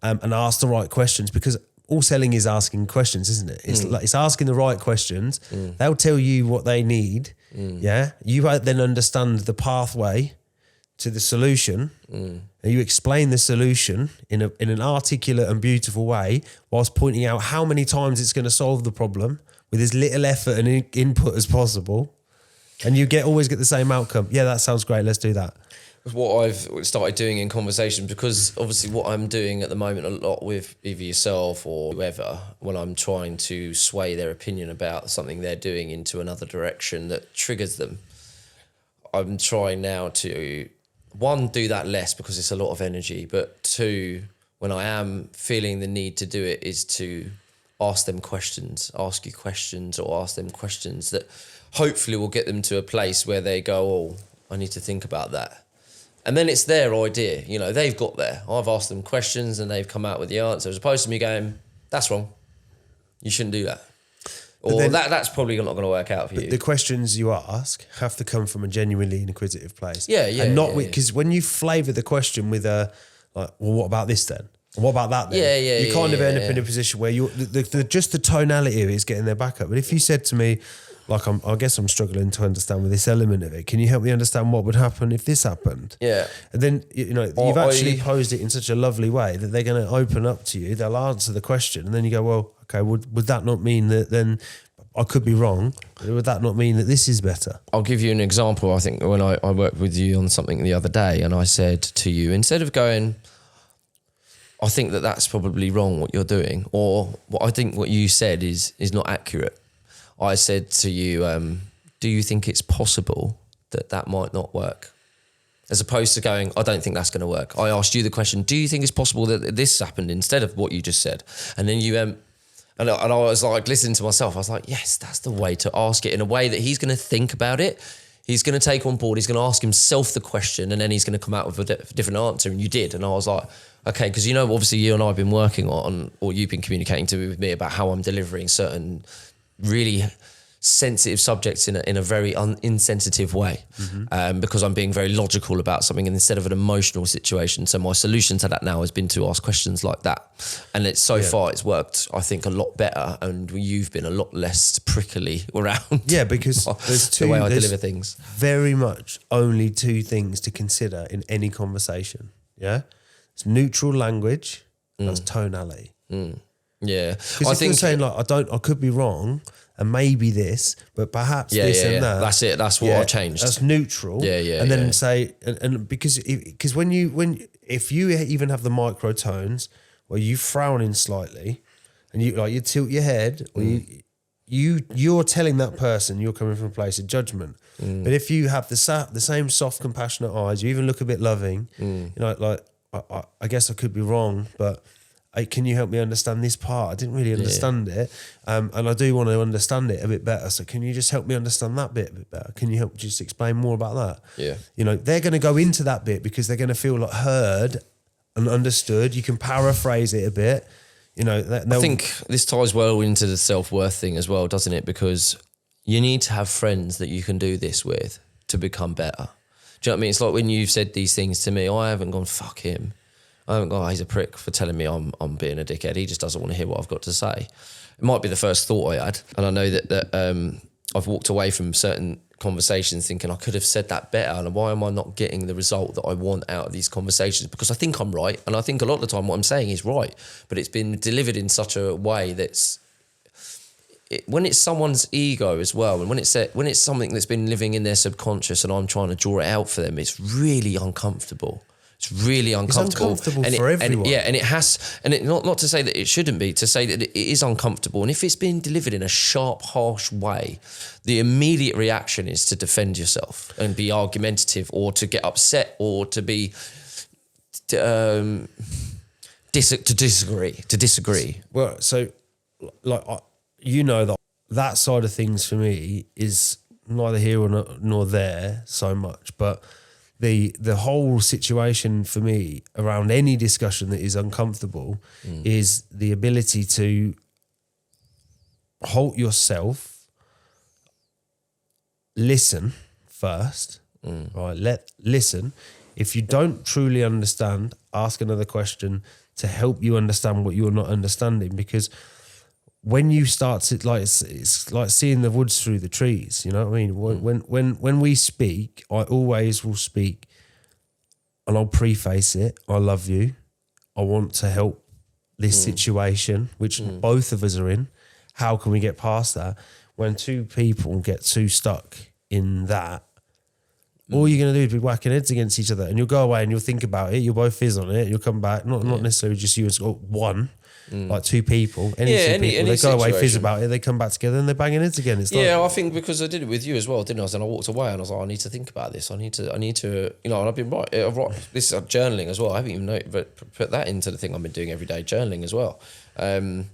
Speaker 2: and ask the right questions, because all selling is asking questions, isn't it? It's like it's asking the right questions. They'll tell you what they need. Yeah, you then understand the pathway to the solution, and you explain the solution in an articulate and beautiful way, whilst pointing out how many times it's going to solve the problem with as little effort and input as possible, and you always get the same outcome. Yeah, that sounds great. Let's do that.
Speaker 1: What I've started doing in conversation, because obviously what I'm doing at the moment a lot with either yourself or whoever, when I'm trying to sway their opinion about something they're doing into another direction that triggers them, I'm trying now to, 1, do that less because it's a lot of energy, but 2, when I am feeling the need to do it, is to ask you questions or ask them questions that hopefully will get them to a place where they go, oh, I need to think about that. And then it's their idea, they've got there. I've asked them questions and they've come out with the answer, as opposed to me going, that's wrong. You shouldn't do that. Or then, that's probably not going to work out for you.
Speaker 2: The questions you ask have to come from a genuinely inquisitive place.
Speaker 1: Yeah.
Speaker 2: And not because when you flavour the question with what about this then? What about that then? You kind of end up in a position where just the tonality of it is getting their back up. But if you said to me, I guess I'm struggling to understand with this element of it. Can you help me understand what would happen if this happened?
Speaker 1: Yeah.
Speaker 2: And then, you've actually posed it in such a lovely way that they're going to open up to you. They'll answer the question. And then you go, well, okay, would that not mean that then I could be wrong? Would that not mean that this is better?
Speaker 1: I'll give you an example. I think when I worked with you on something the other day, and I said to you, instead of going, I think that's probably wrong what you're doing, or I think what you said is not accurate. I said to you, do you think it's possible that might not work? As opposed to going, I don't think that's going to work. I asked you the question, do you think it's possible that this happened instead of what you just said? And then you, and I was like listening to myself. I was like, yes, that's the way to ask it, in a way that he's going to think about it. He's going to take on board. He's going to ask himself the question, and then he's going to come out with a different answer. And you did. And I was like, okay, because obviously you and I have been working on, or you've been communicating with me about how I'm delivering certain really sensitive subjects in a very insensitive way, because I'm being very logical about something instead of an emotional situation. So my solution to that now has been to ask questions like that, and far it's worked, I think, a lot better, and you've been a lot less prickly around.
Speaker 2: Yeah, because there's
Speaker 1: the way I deliver things.
Speaker 2: Very much only two things to consider in any conversation. Yeah, it's neutral language, that's tonality.
Speaker 1: Yeah,
Speaker 2: because if you're saying like I could be wrong. And maybe this, but perhaps this and that.
Speaker 1: That's it. That's what I changed.
Speaker 2: That's neutral. And then say, and because if you even have the microtones where you frowning slightly, and you tilt your head, or you're telling that person you're coming from a place of judgment. But if you have the same soft, compassionate eyes, you even look a bit loving. I guess I could be wrong, but. Can you help me understand this part? I didn't really understand it. And I do want to understand it a bit better. So can you just help me understand that bit a bit better? Can you help just explain more about that?
Speaker 1: Yeah.
Speaker 2: They're going to go into that bit because they're going to feel like heard and understood. You can paraphrase it a bit. I
Speaker 1: think this ties well into the self-worth thing as well, doesn't it? Because you need to have friends that you can do this with to become better. Do you know what I mean? It's like when you've said these things to me, I haven't gone, fuck him. I haven't gone, he's a prick for telling me I'm being a dickhead. He just doesn't want to hear what I've got to say. It might be the first thought I had. And I know that I've walked away from certain conversations thinking I could have said that better. And why am I not getting the result that I want out of these conversations? Because I think I'm right. And I think a lot of the time what I'm saying is right. But it's been delivered in such a way that's... when it's someone's ego as well, and when it's something that's been living in their subconscious and I'm trying to draw it out for them, it's really uncomfortable. It's really uncomfortable.
Speaker 2: It's uncomfortable for everyone.
Speaker 1: And it has, and it, not to say that it shouldn't be, to say that it is uncomfortable. And if it's been delivered in a sharp, harsh way, the immediate reaction is to defend yourself and be argumentative, or to get upset, or to be to disagree.
Speaker 2: Well, so like that side of things for me is neither here nor there so much, but. The whole situation for me around any discussion that is uncomfortable is the ability to halt yourself, listen first, right? Listen. If you don't truly understand, ask another question to help you understand what you're not understanding. Because when you start to it's like seeing the woods through the trees. You know what I mean? When we speak, I always will speak, and I'll preface it. I love you. I want to help this situation, which both of us are in. How can we get past that? When two people get too stuck in that, all you're going to do is be whacking heads against each other, and you'll go away and you'll think about it. You'll both fizz on it. You'll come back. Not necessarily just you as one. Like two people, any people, they go away, fizz about it, they come back together and they're banging heads again. It's
Speaker 1: I think because I did it with you as well, didn't I? And I walked away and I was like, I need to think about this. I need to, and I've been right. This is journaling as well. I haven't even put that into the thing I've been doing every day, journaling as well. But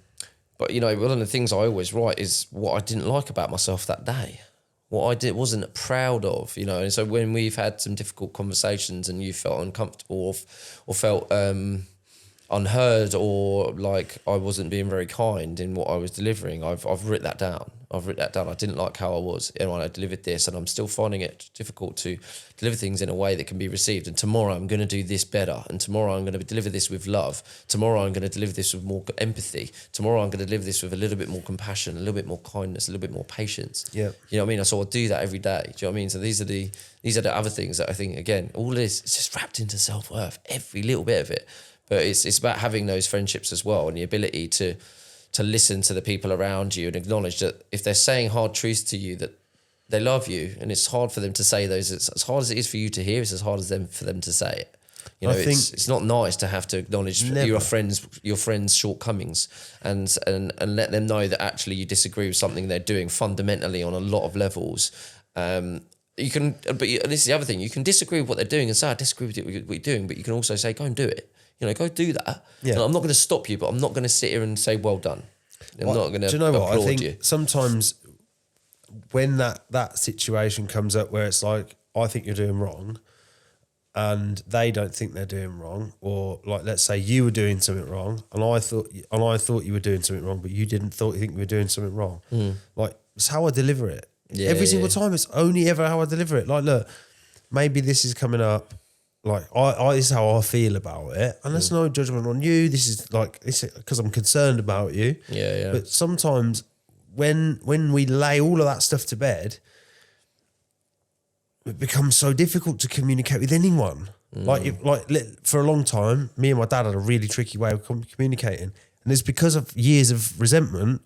Speaker 1: one of the things I always write is what I didn't like about myself that day, what I wasn't proud of, And so when we've had some difficult conversations and you felt uncomfortable or felt unheard, or like I wasn't being very kind in what I was delivering, I've written that down. I didn't like how I was, and I delivered this, and I'm still finding it difficult to deliver things in a way that can be received. And tomorrow I'm going to do this better, and tomorrow I'm going to deliver this with love. Tomorrow I'm going to deliver this with more empathy. Tomorrow I'm going to deliver this with a little bit more compassion, a little bit more kindness, a little bit more patience.
Speaker 2: Yeah,
Speaker 1: you know what I mean. So I do that every day. Do you know what I mean? So these are the other things that I think, again, all this is just wrapped into self-worth, every little bit of it. But it's about having those friendships as well, and the ability to listen to the people around you and acknowledge that if they're saying hard truths to you, that they love you, and it's hard for them to say those. It's as hard as it is for you to hear. It's as hard as for them to say it. It's not nice to have to acknowledge your friends' shortcomings and let them know that actually you disagree with something they're doing fundamentally on a lot of levels, You can, but this is the other thing. You can disagree with what they're doing and say, I disagree with what you're doing, but you can also say, go and do it. Go do that.
Speaker 2: Yeah.
Speaker 1: And I'm not going to stop you, but I'm not going to sit here and say, well done. I'm not going to
Speaker 2: Do you know what?
Speaker 1: applaud
Speaker 2: I think
Speaker 1: you.
Speaker 2: sometimes when that situation comes up where it's like, I think you're doing wrong, and they don't think they're doing wrong, or like, let's say you were doing something wrong, and I thought you were doing something wrong, but you didn't think you were doing something wrong. Like, it's how I deliver it.
Speaker 1: Yeah,
Speaker 2: Every single time, it's only ever how I deliver it. Like, look, maybe this is coming up. Like, this is how I feel about it, and there's no judgment on you. This is because I'm concerned about you.
Speaker 1: Yeah.
Speaker 2: But sometimes when we lay all of that stuff to bed, it becomes so difficult to communicate with anyone. For a long time, me and my dad had a really tricky way of communicating. And it's because of years of resentment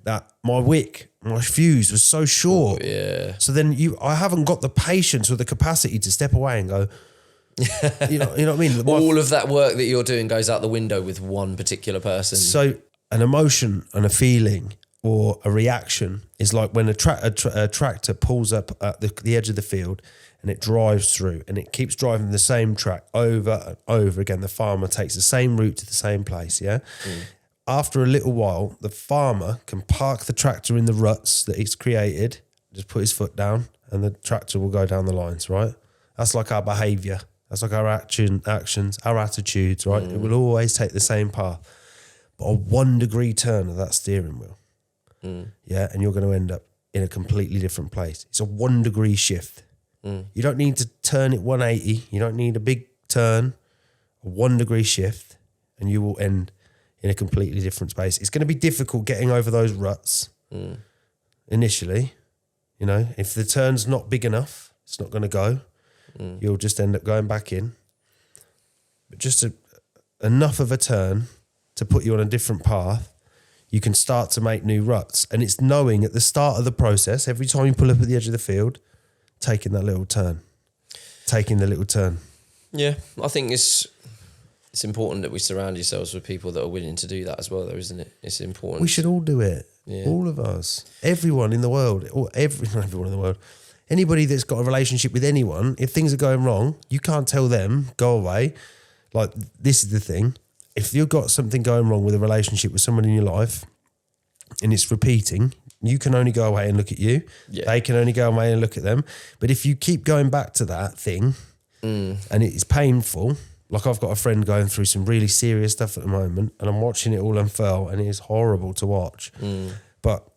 Speaker 2: that my fuse was so short.
Speaker 1: Yeah.
Speaker 2: So then I haven't got the patience or the capacity to step away and go, you know what I mean?
Speaker 1: All of that work that you're doing goes out the window with one particular person.
Speaker 2: So an emotion and a feeling or a reaction is like when a tractor pulls up at the edge of the field and it drives through and it keeps driving the same track over and over again. The farmer takes the same route to the same place, yeah? After a little while, the farmer can park the tractor in the ruts that he's created, just put his foot down, and the tractor will go down the lines, right? That's like our behaviour. That's like our actions, our attitudes, right? It will always take the same path. But a 1 degree turn of that steering wheel, yeah, and you're going to end up in a completely different place. It's a 1 degree shift. You don't need to turn it 180. You don't need a big turn, a 1 degree shift, and you will end in a completely different space. It's going to be difficult getting over those ruts initially. If the turn's not big enough, it's not going to go. You'll just end up going back in. But just enough of a turn to put you on a different path, you can start to make new ruts. And it's knowing at the start of the process, every time you pull up at the edge of the field, taking the little turn.
Speaker 1: Yeah, I think it's important that we surround ourselves with people that are willing to do that as well, though, isn't it? It's important.
Speaker 2: We should all do it.
Speaker 1: Yeah.
Speaker 2: All of us. Everyone in the world. Not everyone in the world. Anybody that's got a relationship with anyone, if things are going wrong, you can't tell them, go away. Like, this is the thing. If you've got something going wrong with a relationship with someone in your life and it's repeating, you can only go away and look at you.
Speaker 1: Yeah.
Speaker 2: They can only go away and look at them. But if you keep going back to that thing and it's painful, like I've got a friend going through some really serious stuff at the moment and I'm watching it all unfurl and it is horrible to watch. But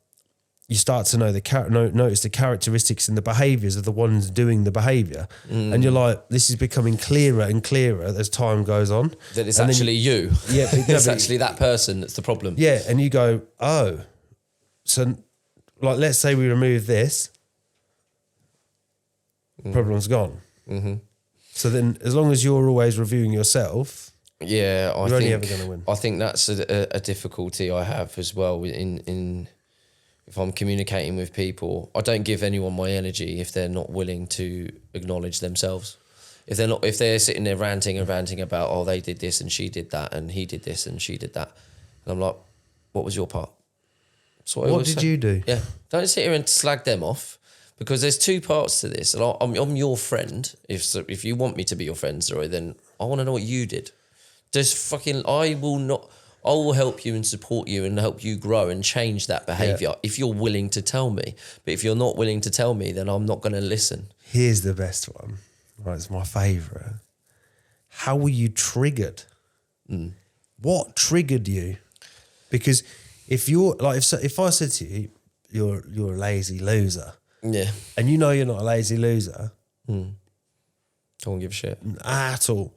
Speaker 2: you start to notice the characteristics and the behaviours of the ones doing the behaviour. And you're like, this is becoming clearer and clearer as time goes on.
Speaker 1: That it's
Speaker 2: and
Speaker 1: actually you.
Speaker 2: Yeah.
Speaker 1: It's actually that person that's the problem.
Speaker 2: Yeah. And you go, oh, so like, let's say we remove this, problem's gone. So then as long as you're always reviewing yourself,
Speaker 1: yeah,
Speaker 2: you're only ever going to win.
Speaker 1: I think that's a difficulty I have as well in if I'm communicating with people. I don't give anyone my energy if they're not willing to acknowledge themselves. If they're sitting there ranting about, oh, they did this and she did that and he did this and she did that. And I'm like, what was your part?
Speaker 2: What did you do?
Speaker 1: Yeah. Don't sit here and slag them off, because there's two parts to this. And I'm your friend. If you want me to be your friend, Zoe, then I want to know what you did. I will help you and support you and help you grow and change that behaviour if you're willing to tell me. But if you're not willing to tell me, then I'm not going to listen. Here's
Speaker 2: the best one. Right, it's my favourite. How were you triggered? What triggered you? Because if you're like, if I said to you, you're a lazy loser.
Speaker 1: Yeah.
Speaker 2: And you know you're not a lazy loser.
Speaker 1: Don't give a shit.
Speaker 2: At all.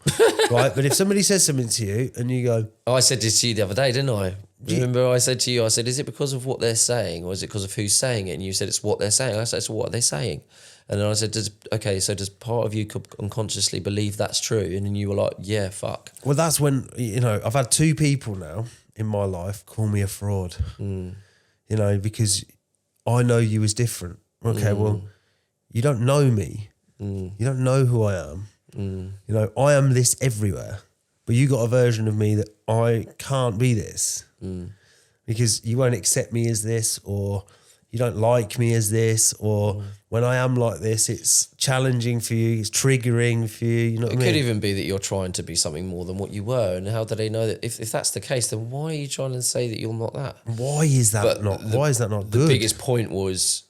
Speaker 2: Right? But if somebody says something to you and you go...
Speaker 1: I said this to you the other day, didn't I? Remember I said to you, is it because of what they're saying or is it because of who's saying it? And you said it's what they're saying. I said, so what are they saying? And then I said, does part of you unconsciously believe that's true? And then you were like, yeah, fuck.
Speaker 2: Well, that's when, I've had 2 people now in my life call me a fraud. Because I know you as different. Okay, well, you don't know me. You don't know who I am. I am this everywhere, but you got a version of me that I can't be this because you won't accept me as this, or you don't like me as this, or when I am like this, it's challenging for you, it's triggering for you. You know what I
Speaker 1: It
Speaker 2: mean?
Speaker 1: could even be that you're trying to be something more than what you were. And how do they know that? If that's the case, then why are you trying to say that you're not that?
Speaker 2: Why is that
Speaker 1: But
Speaker 2: not? Why is that not
Speaker 1: The
Speaker 2: good?
Speaker 1: biggest point was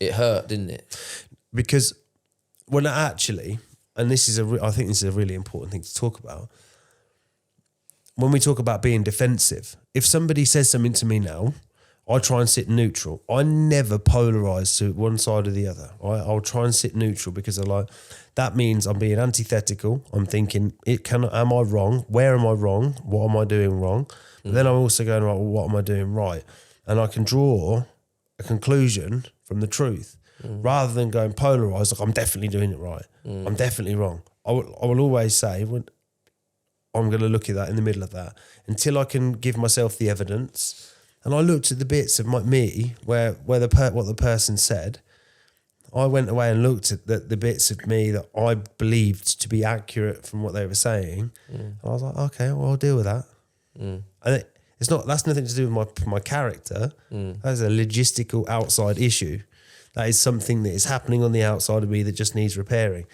Speaker 1: it hurt, didn't it?
Speaker 2: Because when actually, and this is I think this is a really important thing to talk about. When we talk about being defensive, if somebody says something to me now, I try and sit neutral. I never polarize to one side or the other. I'll try and sit neutral because that means I'm being antithetical. I'm thinking, am I wrong? Where am I wrong? What am I doing wrong? But then I'm also going, right, well, what am I doing right? And I can draw a conclusion from the truth rather than going polarized, like I'm definitely doing it right. I'm definitely wrong. I will always say, when I'm going to look at that in the middle of that until I can give myself the evidence. And I looked at the bits of me where what the person said. I went away and looked at the bits of me that I believed to be accurate from what they were saying. And I was like, okay, well, I'll deal with that. And that's nothing to do with my character. That is a logistical outside issue. That is something that is happening on the outside of me that just needs repairing.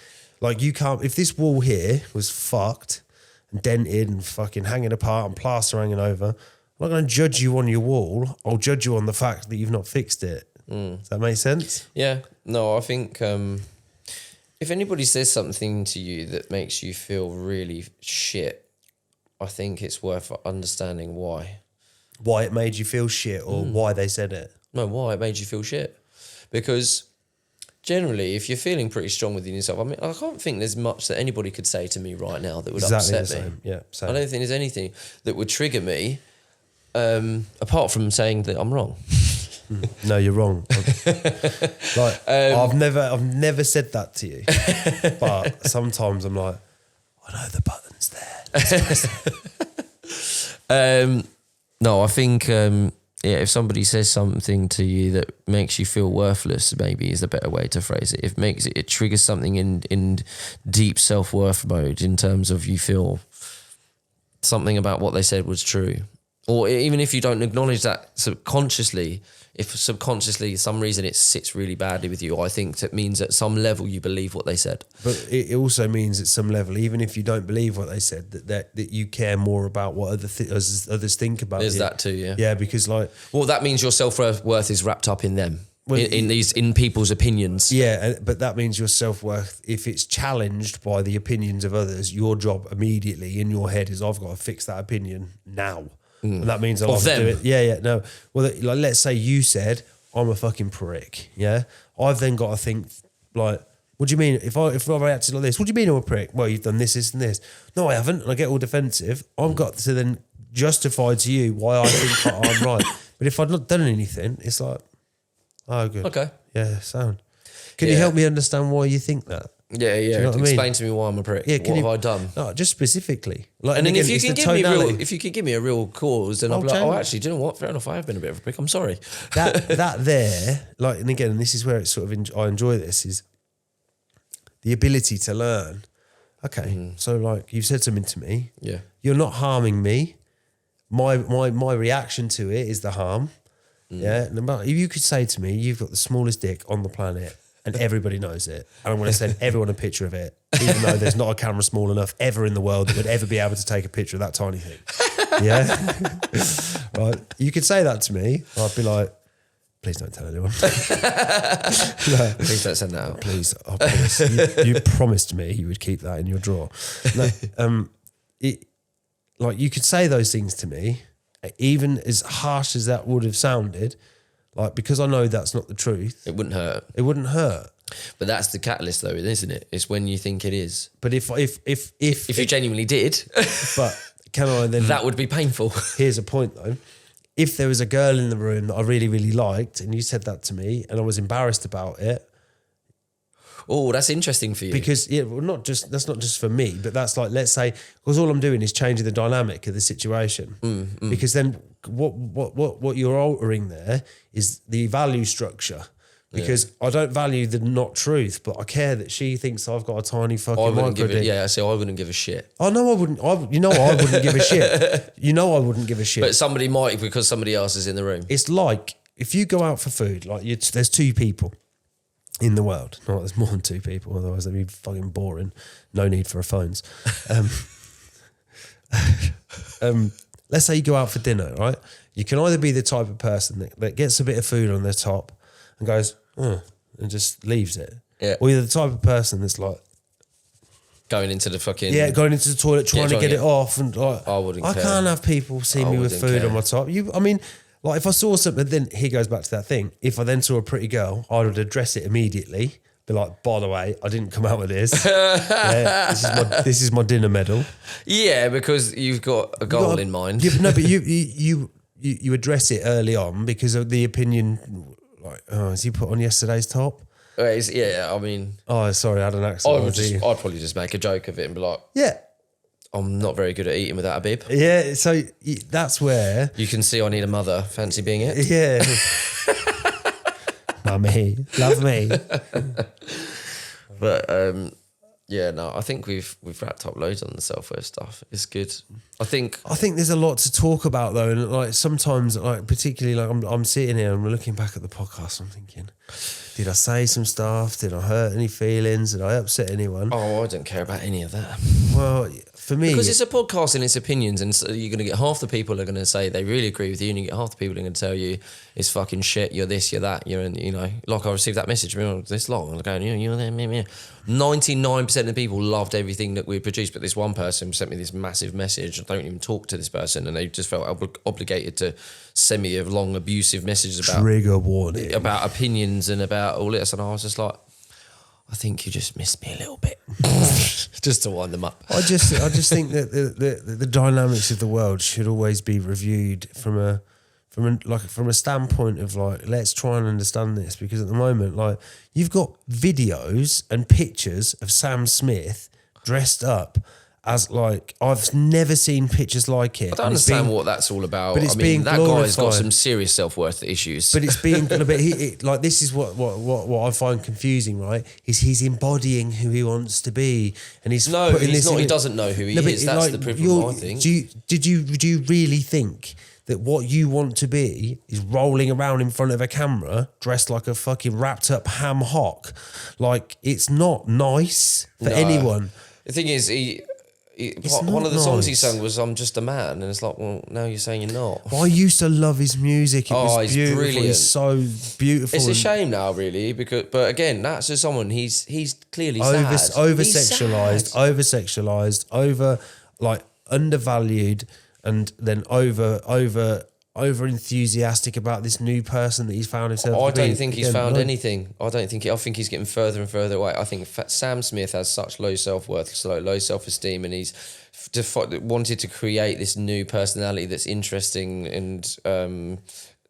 Speaker 2: Like you can't, if this wall here was fucked and dented and fucking hanging apart and plaster hanging over, I'm not going to judge you on your wall. I'll judge you on the fact that you've not fixed it. Does that make sense?
Speaker 1: Yeah. No, I think if anybody says something to you that makes you feel really shit, I think it's worth understanding why.
Speaker 2: Why it made you feel shit or why they said it.
Speaker 1: No, why it made you feel shit. Because generally, if you're feeling pretty strong within yourself, I mean, I can't think there's much that anybody could say to me right now that would upset
Speaker 2: the
Speaker 1: me.
Speaker 2: same. Yeah, same.
Speaker 1: I don't think there's anything that would trigger me apart from saying that I'm wrong.
Speaker 2: No, you're wrong. I've never said that to you, but sometimes I'm like, I know the button's there.
Speaker 1: No, I think if somebody says something to you that makes you feel worthless, maybe is the better way to phrase it. It triggers something in deep self-worth mode in terms of you feel something about what they said was true. Or even if you don't acknowledge that subconsciously, if subconsciously some reason it sits really badly with you, I think that means at some level you believe what they said.
Speaker 2: But it also means at some level, even if you don't believe what they said, that you care more about what others think about
Speaker 1: There's
Speaker 2: you.
Speaker 1: that too, yeah.
Speaker 2: Yeah, because
Speaker 1: Well, that means your self-worth is wrapped up in them, in people's opinions.
Speaker 2: Yeah, but that means your self-worth, if it's challenged by the opinions of others, your job immediately in your head is I've got to fix that opinion now. And that means I'll have to do it. Yeah, no. Well, like, let's say you said, I'm a fucking prick, yeah? I've then got to think, like, what do you mean? If I reacted like this, what do you mean I'm a prick? Well, you've done this, this and this. No, I haven't. And I get all defensive. I've got to then justify to you why I think I'm right. But if I'd not done anything, it's like, oh, good.
Speaker 1: Okay.
Speaker 2: Yeah, sound. Can you help me understand why you think that?
Speaker 1: Yeah.
Speaker 2: Do you know what I
Speaker 1: Explain
Speaker 2: mean?
Speaker 1: to me why I'm a prick.
Speaker 2: Yeah,
Speaker 1: What have I done?
Speaker 2: No, just specifically. Like,
Speaker 1: And then
Speaker 2: again,
Speaker 1: if you
Speaker 2: it's
Speaker 1: can
Speaker 2: the
Speaker 1: give me
Speaker 2: tonality.
Speaker 1: if you could give me a real cause, then I'll be like, oh, actually, do you know what? Fair enough, I have been a bit of a prick. I'm sorry.
Speaker 2: that there, like, and again, and this is where it's sort of I enjoy this, is the ability to learn. Okay, so like you've said something to me.
Speaker 1: Yeah.
Speaker 2: You're not harming me. My reaction to it is the harm. Yeah. No matter, if you could say to me, you've got the smallest dick on the planet and everybody knows it, and I'm going to send everyone a picture of it, even though there's not a camera small enough ever in the world that would ever be able to take a picture of that tiny thing. Yeah. Right. You could say that to me. I'd be like, please don't tell anyone. No.
Speaker 1: Please don't send that out.
Speaker 2: Please, I promise. You promised me you would keep that in your drawer. No, like you could say those things to me, even as harsh as that would have sounded, like because I know that's not the truth.
Speaker 1: It wouldn't hurt.
Speaker 2: It wouldn't hurt.
Speaker 1: But that's the catalyst, though, isn't it? It's when you think it is.
Speaker 2: But if
Speaker 1: you genuinely did,
Speaker 2: but can I then?
Speaker 1: that would be painful.
Speaker 2: Here's a point though. If there was a girl in the room that I really, really liked, and you said that to me, and I was embarrassed about it.
Speaker 1: Oh, that's interesting for you.
Speaker 2: Because that's not just for me, but that's like, let's say, because all I'm doing is changing the dynamic of the situation. Because then what you're altering there is the value structure. Because I don't value the not truth, but I care that she thinks I've got a tiny fucking micro dick.
Speaker 1: I wouldn't give a shit.
Speaker 2: Oh no, I wouldn't. I wouldn't give a shit. You know I wouldn't give a shit.
Speaker 1: But somebody might because somebody else is in the room.
Speaker 2: It's like if you go out for food, like there's two people in the world. No, there's more than two people, otherwise that'd be fucking boring. No need for phones. Let's say you go out for dinner, right? You can either be the type of person that gets a bit of food on their top and goes, and just leaves it.
Speaker 1: Yeah.
Speaker 2: Or you're the type of person that's like,
Speaker 1: Going into the fucking...
Speaker 2: yeah, going into the toilet, trying to get it off. And like, I
Speaker 1: care.
Speaker 2: can't have people see me with food on my top. I mean, like if I saw something, then here goes back to that thing. If I then saw a pretty girl, I would address it immediately. Be like, by the way, I didn't come out with this. Yeah, this is my dinner medal.
Speaker 1: Yeah, because you've got a goal in mind.
Speaker 2: Yeah, but you address it early on because of the opinion. Like, is he put on yesterday's top?
Speaker 1: Yeah, I mean...
Speaker 2: Oh, sorry, I had an accent.
Speaker 1: I'd probably just make a joke of it and be like...
Speaker 2: Yeah.
Speaker 1: I'm not very good at eating without a bib.
Speaker 2: Yeah, so that's where...
Speaker 1: You can see I need a mother. Fancy being it?
Speaker 2: Yeah. Mummy, love me.
Speaker 1: But... yeah, no, I think we've wrapped up loads on the self-worth stuff. It's good. I think
Speaker 2: there's a lot to talk about though, and like sometimes, like particularly, like I'm sitting here and we're looking back at the podcast. I'm thinking, did I say some stuff? Did I hurt any feelings? Did I upset anyone?
Speaker 1: Oh, I don't care about any of that.
Speaker 2: Well, for me,
Speaker 1: because it's a podcast and it's opinions, and so you're going to get half the people are going to say they really agree with you, and you get half the people are going to tell you it's fucking shit. You're this, you're that. You're, you know, like I received that message this long. I'm going, you're there, me. 99% of the people loved everything that we produced, but this one person sent me this massive message. I don't even talk to this person, and they just felt obligated to send me a long abusive message about
Speaker 2: trigger warning,
Speaker 1: about opinions and about all this, and I was just like, I think you just missed me a little bit, just to wind them up.
Speaker 2: I just think that the dynamics of the world should always be reviewed from a standpoint of like, let's try and understand this, because at the moment, like, you've got videos and pictures of Sam Smith dressed up as, like, I've never seen pictures like it.
Speaker 1: I don't understand what that's all about.
Speaker 2: But it's
Speaker 1: being that guy's got
Speaker 2: glorified.
Speaker 1: some serious self-worth issues.
Speaker 2: But it's being like, this is what I find confusing, right? Is he's embodying who he wants to be, and he's putting this.
Speaker 1: He doesn't know who he is. That's like, the problem, I think.
Speaker 2: Do you really think that what you want to be is rolling around in front of a camera dressed like a fucking wrapped up ham hock? Like, it's not nice for anyone.
Speaker 1: The thing is, one of the songs he sang was "I'm Just a Man," and it's like, well, now you're saying you're not.
Speaker 2: Well, I used to love his music. It was
Speaker 1: he's
Speaker 2: beautiful.
Speaker 1: brilliant.
Speaker 2: He's so beautiful.
Speaker 1: It's a shame now, really, but again, that's just someone he's clearly
Speaker 2: over
Speaker 1: sad.
Speaker 2: sexualized, over like undervalued, and then over enthusiastic about this new person that he's found himself.
Speaker 1: I don't think he's found anything. I think he's getting further and further away. I think Sam Smith has such low self-worth, low self-esteem, and he's wanted to create this new personality that's interesting and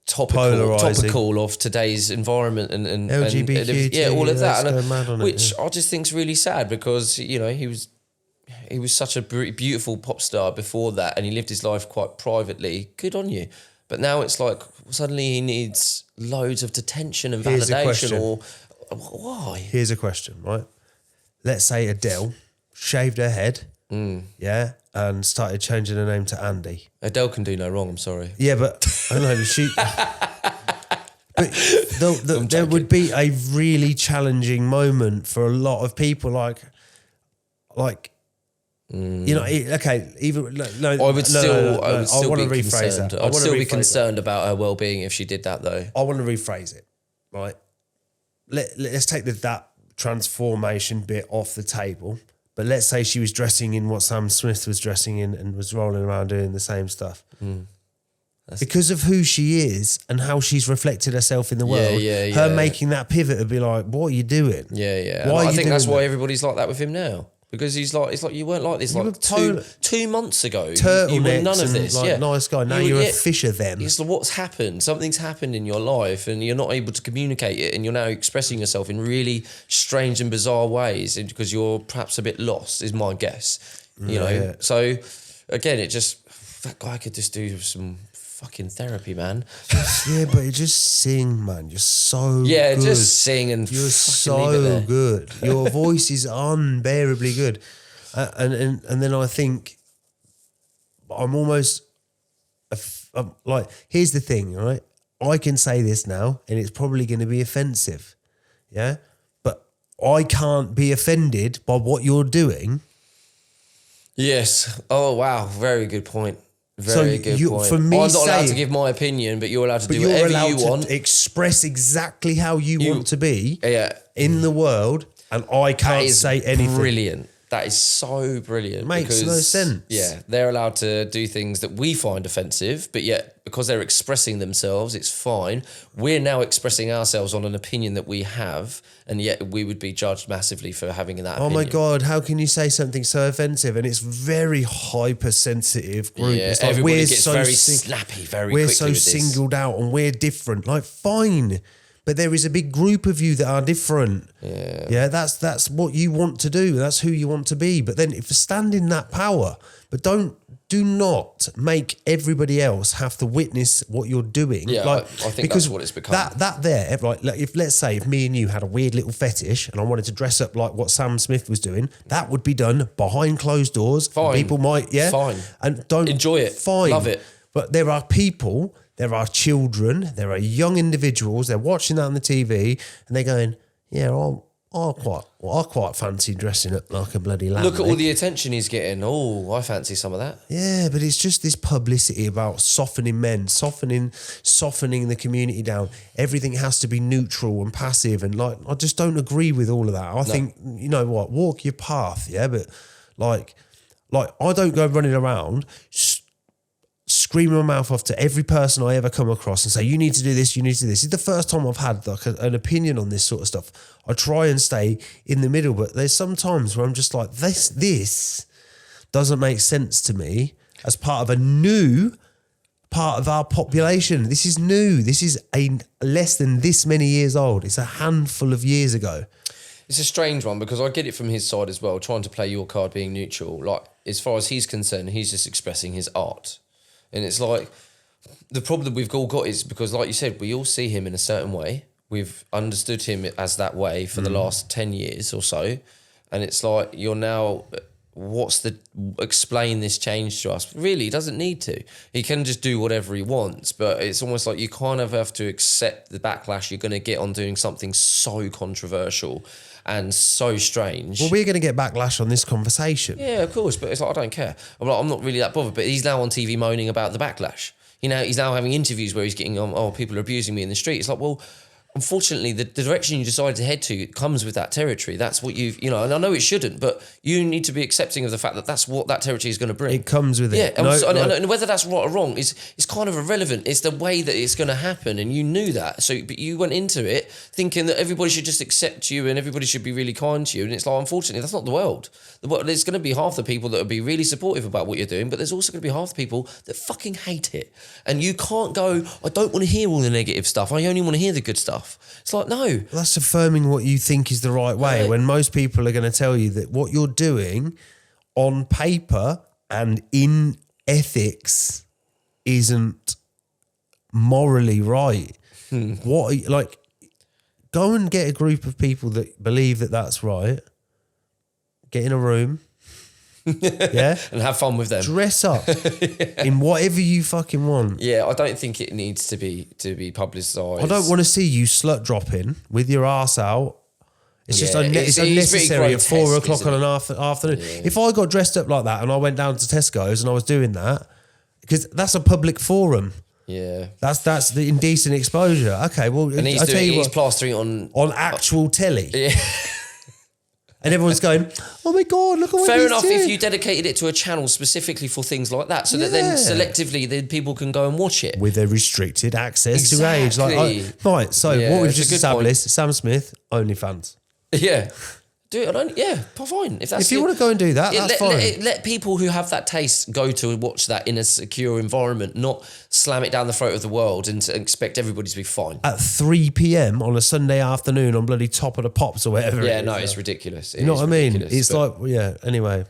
Speaker 1: topical of today's environment and
Speaker 2: LGBTQ,
Speaker 1: all of that,
Speaker 2: which
Speaker 1: I just think's really sad, because you know he was such a beautiful pop star before that, and he lived his life quite privately. Good on you. But now it's like suddenly he needs loads of attention and validation. Or why?
Speaker 2: Here's a question, right? Let's say Adele shaved her head, yeah, and started changing her name to Andy.
Speaker 1: Adele can do no wrong. I'm sorry.
Speaker 2: Yeah, but I know she. But there would be a really challenging moment for a lot of people, like. You know, okay. Even no,
Speaker 1: I would still
Speaker 2: want
Speaker 1: be
Speaker 2: to rephrase
Speaker 1: concerned.
Speaker 2: that.
Speaker 1: I'd still be concerned about her well-being if she did that, though.
Speaker 2: I want to rephrase it, right? Let's take that transformation bit off the table. But let's say she was dressing in what Sam Smith was dressing in and was rolling around doing the same stuff. Because of who she is and how she's reflected herself in the world, her making that pivot would be like, what are you doing?
Speaker 1: Yeah. I think that's why everybody's like that with him now. Because it's like you weren't like this two months ago. You were none of this.
Speaker 2: Nice guy. Now you're a fisher then.
Speaker 1: It's like, what's happened? Something's happened in your life and you're not able to communicate it, and you're now expressing yourself in really strange and bizarre ways because you're perhaps a bit lost, is my guess. You know? Yeah. So again, that guy could just do some fucking therapy, man.
Speaker 2: Yeah, but just sing, man. You're so good.
Speaker 1: Just sing and
Speaker 2: you're so good. Your voice is unbearably good, and then I think I'm almost like, here's the thing, right? I can say this now, and it's probably going to be offensive. Yeah. But I can't be offended by what you're doing.
Speaker 1: Yes. Oh, wow. Very good point. Very good point.
Speaker 2: For me,
Speaker 1: I'm not allowed to give my opinion, but you're allowed to do
Speaker 2: you're
Speaker 1: whatever
Speaker 2: allowed
Speaker 1: you
Speaker 2: to
Speaker 1: want.
Speaker 2: express exactly how you want to be in the world, and I can't say anything.
Speaker 1: Brilliant. That is so brilliant.
Speaker 2: Makes no sense.
Speaker 1: Yeah, they're allowed to do things that we find offensive, but yet because they're expressing themselves, it's fine. We're now expressing ourselves on an opinion that we have, and yet we would be judged massively for having that opinion.
Speaker 2: Oh my God, how can you say something so offensive? And it's very hypersensitive group.
Speaker 1: Yeah,
Speaker 2: it's like
Speaker 1: everybody
Speaker 2: we're
Speaker 1: gets
Speaker 2: so
Speaker 1: very snappy very
Speaker 2: we're
Speaker 1: quickly
Speaker 2: so
Speaker 1: with this.
Speaker 2: singled out and we're different. Like, fine. But there is a big group of you that are different. Yeah, that's what you want to do. That's who you want to be. But then if stand in that power, but do not make everybody else have to witness what you're doing.
Speaker 1: Yeah,
Speaker 2: like,
Speaker 1: I think that's what it's become.
Speaker 2: That there, like if let's say if me and you had a weird little fetish and I wanted to dress up like what Sam Smith was doing, that would be done behind closed doors.
Speaker 1: Fine.
Speaker 2: People might,
Speaker 1: Fine.
Speaker 2: And don't
Speaker 1: Enjoy it.
Speaker 2: Fine.
Speaker 1: Love it.
Speaker 2: But there are people, there are children, there are young individuals, they're watching that on the TV and they're going, yeah, I quite fancy dressing up like a bloody lamb.
Speaker 1: Look at all the attention he's getting. Oh, I fancy some of that.
Speaker 2: Yeah, but it's just this publicity about softening men, softening the community down. Everything has to be neutral and passive, and like I just don't agree with all of that. I think, you know what, walk your path, yeah, but like I don't go running around screaming my mouth off to every person I ever come across and say, you need to do this, you need to do this. It's the first time I've had like an opinion on this sort of stuff. I try and stay in the middle, but there's some times where I'm just like, this doesn't make sense to me as part of a new part of our population. This is new. This is a less than this many years old. It's a handful of years ago.
Speaker 1: It's a strange one because I get it from his side as well, trying to play your card being neutral. Like, as far as he's concerned, he's just expressing his art. And it's like, the problem we've all got is because, like you said, we all see him in a certain way. We've understood him as that way for the last 10 years or so. And it's like, you're now, explain this change to us. Really, he doesn't need to. He can just do whatever he wants. But it's almost like you kind of have to accept the backlash you're going to get on doing something so controversial and so strange.
Speaker 2: Well, we're going to get backlash on this conversation.
Speaker 1: Yeah, of course, but it's like, I don't care. I'm not really that bothered, but he's now on TV moaning about the backlash. You know, he's now having interviews where he's getting on, oh, people are abusing me in the street. It's like, well, unfortunately, the direction you decide to head to comes with that territory. That's what and I know it shouldn't, but you need to be accepting of the fact that that's what that territory is going to bring.
Speaker 2: It comes with it.
Speaker 1: Yeah, and whether that's right or wrong is kind of irrelevant. It's the way that it's going to happen, and you knew that. So, but you went into it thinking that everybody should just accept you and everybody should be really kind to you. And it's like, unfortunately, that's not the world. There's going to be half the people that will be really supportive about what you're doing, but there's also going to be half the people that fucking hate it. And you can't go, I don't want to hear all the negative stuff. I only want to hear the good stuff. It's like, no.
Speaker 2: That's affirming what you think is the right way, when most people are going to tell you that what you're doing on paper and in ethics isn't morally right. Go and get a group of people that believe that that's right. Get in a room. Yeah.
Speaker 1: And have fun with them.
Speaker 2: Dress up in whatever you fucking want.
Speaker 1: Yeah, I don't think it needs to be publicised.
Speaker 2: I don't want to see you slut dropping with your ass out. It's just
Speaker 1: it's
Speaker 2: unnecessary at 4
Speaker 1: grotesque,
Speaker 2: o'clock on an afternoon. Yeah. If I got dressed up like that and I went down to Tesco's and I was doing that, because that's a public forum.
Speaker 1: Yeah,
Speaker 2: that's the indecent exposure. Okay, well,
Speaker 1: and he's plastering it on
Speaker 2: actual telly.
Speaker 1: Yeah.
Speaker 2: And everyone's going, oh my God, look at what
Speaker 1: Fair
Speaker 2: he's
Speaker 1: enough
Speaker 2: doing.
Speaker 1: if you dedicated it to a channel specifically for things like that, so that then selectively then people can go and watch it.
Speaker 2: With a restricted access to age. Right, so what we've just established, Sam Smith, OnlyFans.
Speaker 1: Yeah. Do it. Fine.
Speaker 2: If you want to go and do that, that's fine.
Speaker 1: Let people who have that taste go to watch that in a secure environment, not slam it down the throat of the world and expect everybody to be fine.
Speaker 2: At 3 p.m. on a Sunday afternoon on bloody Top of the Pops or whatever.
Speaker 1: Yeah, no, it's ridiculous.
Speaker 2: You know what I mean? It's like, anyway.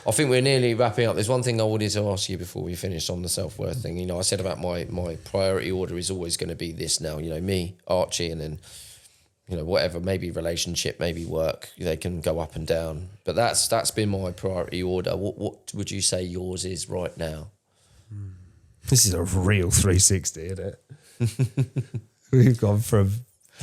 Speaker 1: I think we're nearly wrapping up. There's one thing I wanted to ask you before we finish on the self-worth thing. You know, I said about my priority order is always going to be this now. You know, me, Archie, and then... you know, whatever, maybe relationship, maybe work, they can go up and down. But that's been my priority order. What would you say yours is right now?
Speaker 2: This is a real 360, isn't it? We've gone from...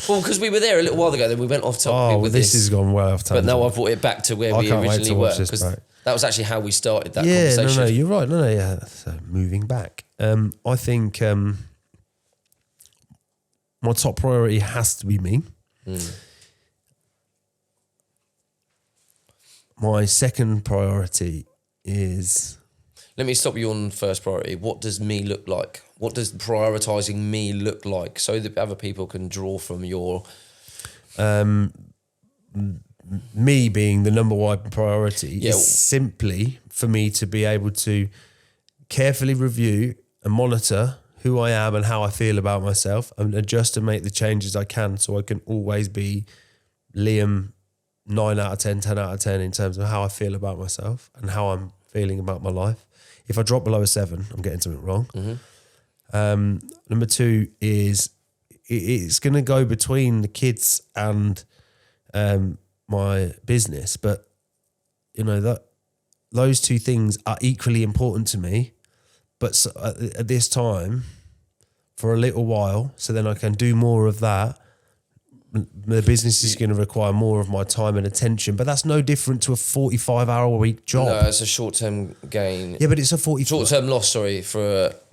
Speaker 1: Well, because we were there a little while ago, then we went off topic with
Speaker 2: this has gone way off
Speaker 1: But
Speaker 2: tangent.
Speaker 1: now I've brought it back to where
Speaker 2: I
Speaker 1: we
Speaker 2: can't wait
Speaker 1: originally
Speaker 2: to
Speaker 1: were.
Speaker 2: watch this
Speaker 1: Because
Speaker 2: back.
Speaker 1: that was actually how we started that
Speaker 2: Yeah,
Speaker 1: conversation.
Speaker 2: no, you're right. No, yeah. So moving back. I think my top priority has to be me. My second priority is...
Speaker 1: Let me stop you on first priority. What does me look like? What does prioritising me look like so that other people can draw from your...
Speaker 2: me being the number one priority
Speaker 1: Yeah.
Speaker 2: is simply for me to be able to carefully review and monitor who I am and how I feel about myself and adjust and make the changes I can so I can always be Liam 9 out of 10, 10 out of 10 in terms of how I feel about myself and how I'm feeling about my life. If I drop below a 7, I'm getting something wrong. Number 2 is it's going to go between the kids and my business, but you know that those two things are equally important to me. But so, at this time, for a little while, so then I can do more of that. The business is going to require more of my time and attention, but that's no different to a 45-hour-a-week job.
Speaker 1: No, it's a short-term gain.
Speaker 2: Yeah, but it's a 45...
Speaker 1: Short-term loss, for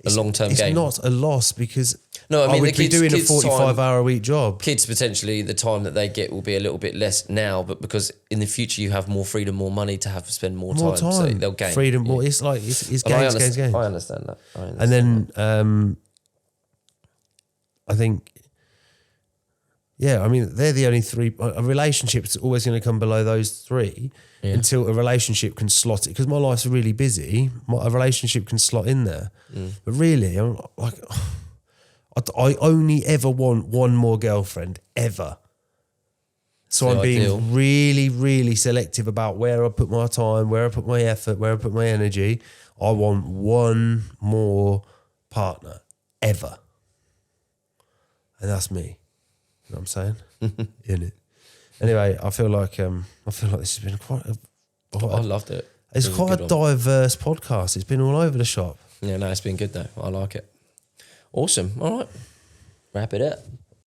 Speaker 1: a long-term gain.
Speaker 2: It's not a loss because
Speaker 1: No, I mean,
Speaker 2: would
Speaker 1: the
Speaker 2: be doing a
Speaker 1: kids' time-
Speaker 2: 45-hour-a-week job.
Speaker 1: Kids, potentially, the time that they get will be a little bit less now, but because in the future you have more freedom, more money to have to spend more time. So they'll gain.
Speaker 2: Freedom,
Speaker 1: Yeah.
Speaker 2: more. It's like, it's
Speaker 1: And
Speaker 2: gains.
Speaker 1: I understand that.
Speaker 2: And then I think, yeah, I mean, they're the only three. A relationship's always going to come below those three until a relationship can slot it. Because my life's really busy, a relationship can slot in there. But really, I'm like, I only ever want one more girlfriend, ever. So
Speaker 1: The
Speaker 2: I'm being
Speaker 1: ideal.
Speaker 2: really, really selective about where I put my time, where I put my effort, where I put my energy. I want one more partner, ever. And that's me. You know what I'm saying? In it. Anyway, I feel like this has been
Speaker 1: I loved it.
Speaker 2: It's
Speaker 1: It was
Speaker 2: quite
Speaker 1: good
Speaker 2: a
Speaker 1: one.
Speaker 2: diverse podcast. It's been all over the shop.
Speaker 1: Yeah, no, it's been good though. I like it. Awesome. All right. Wrap it up.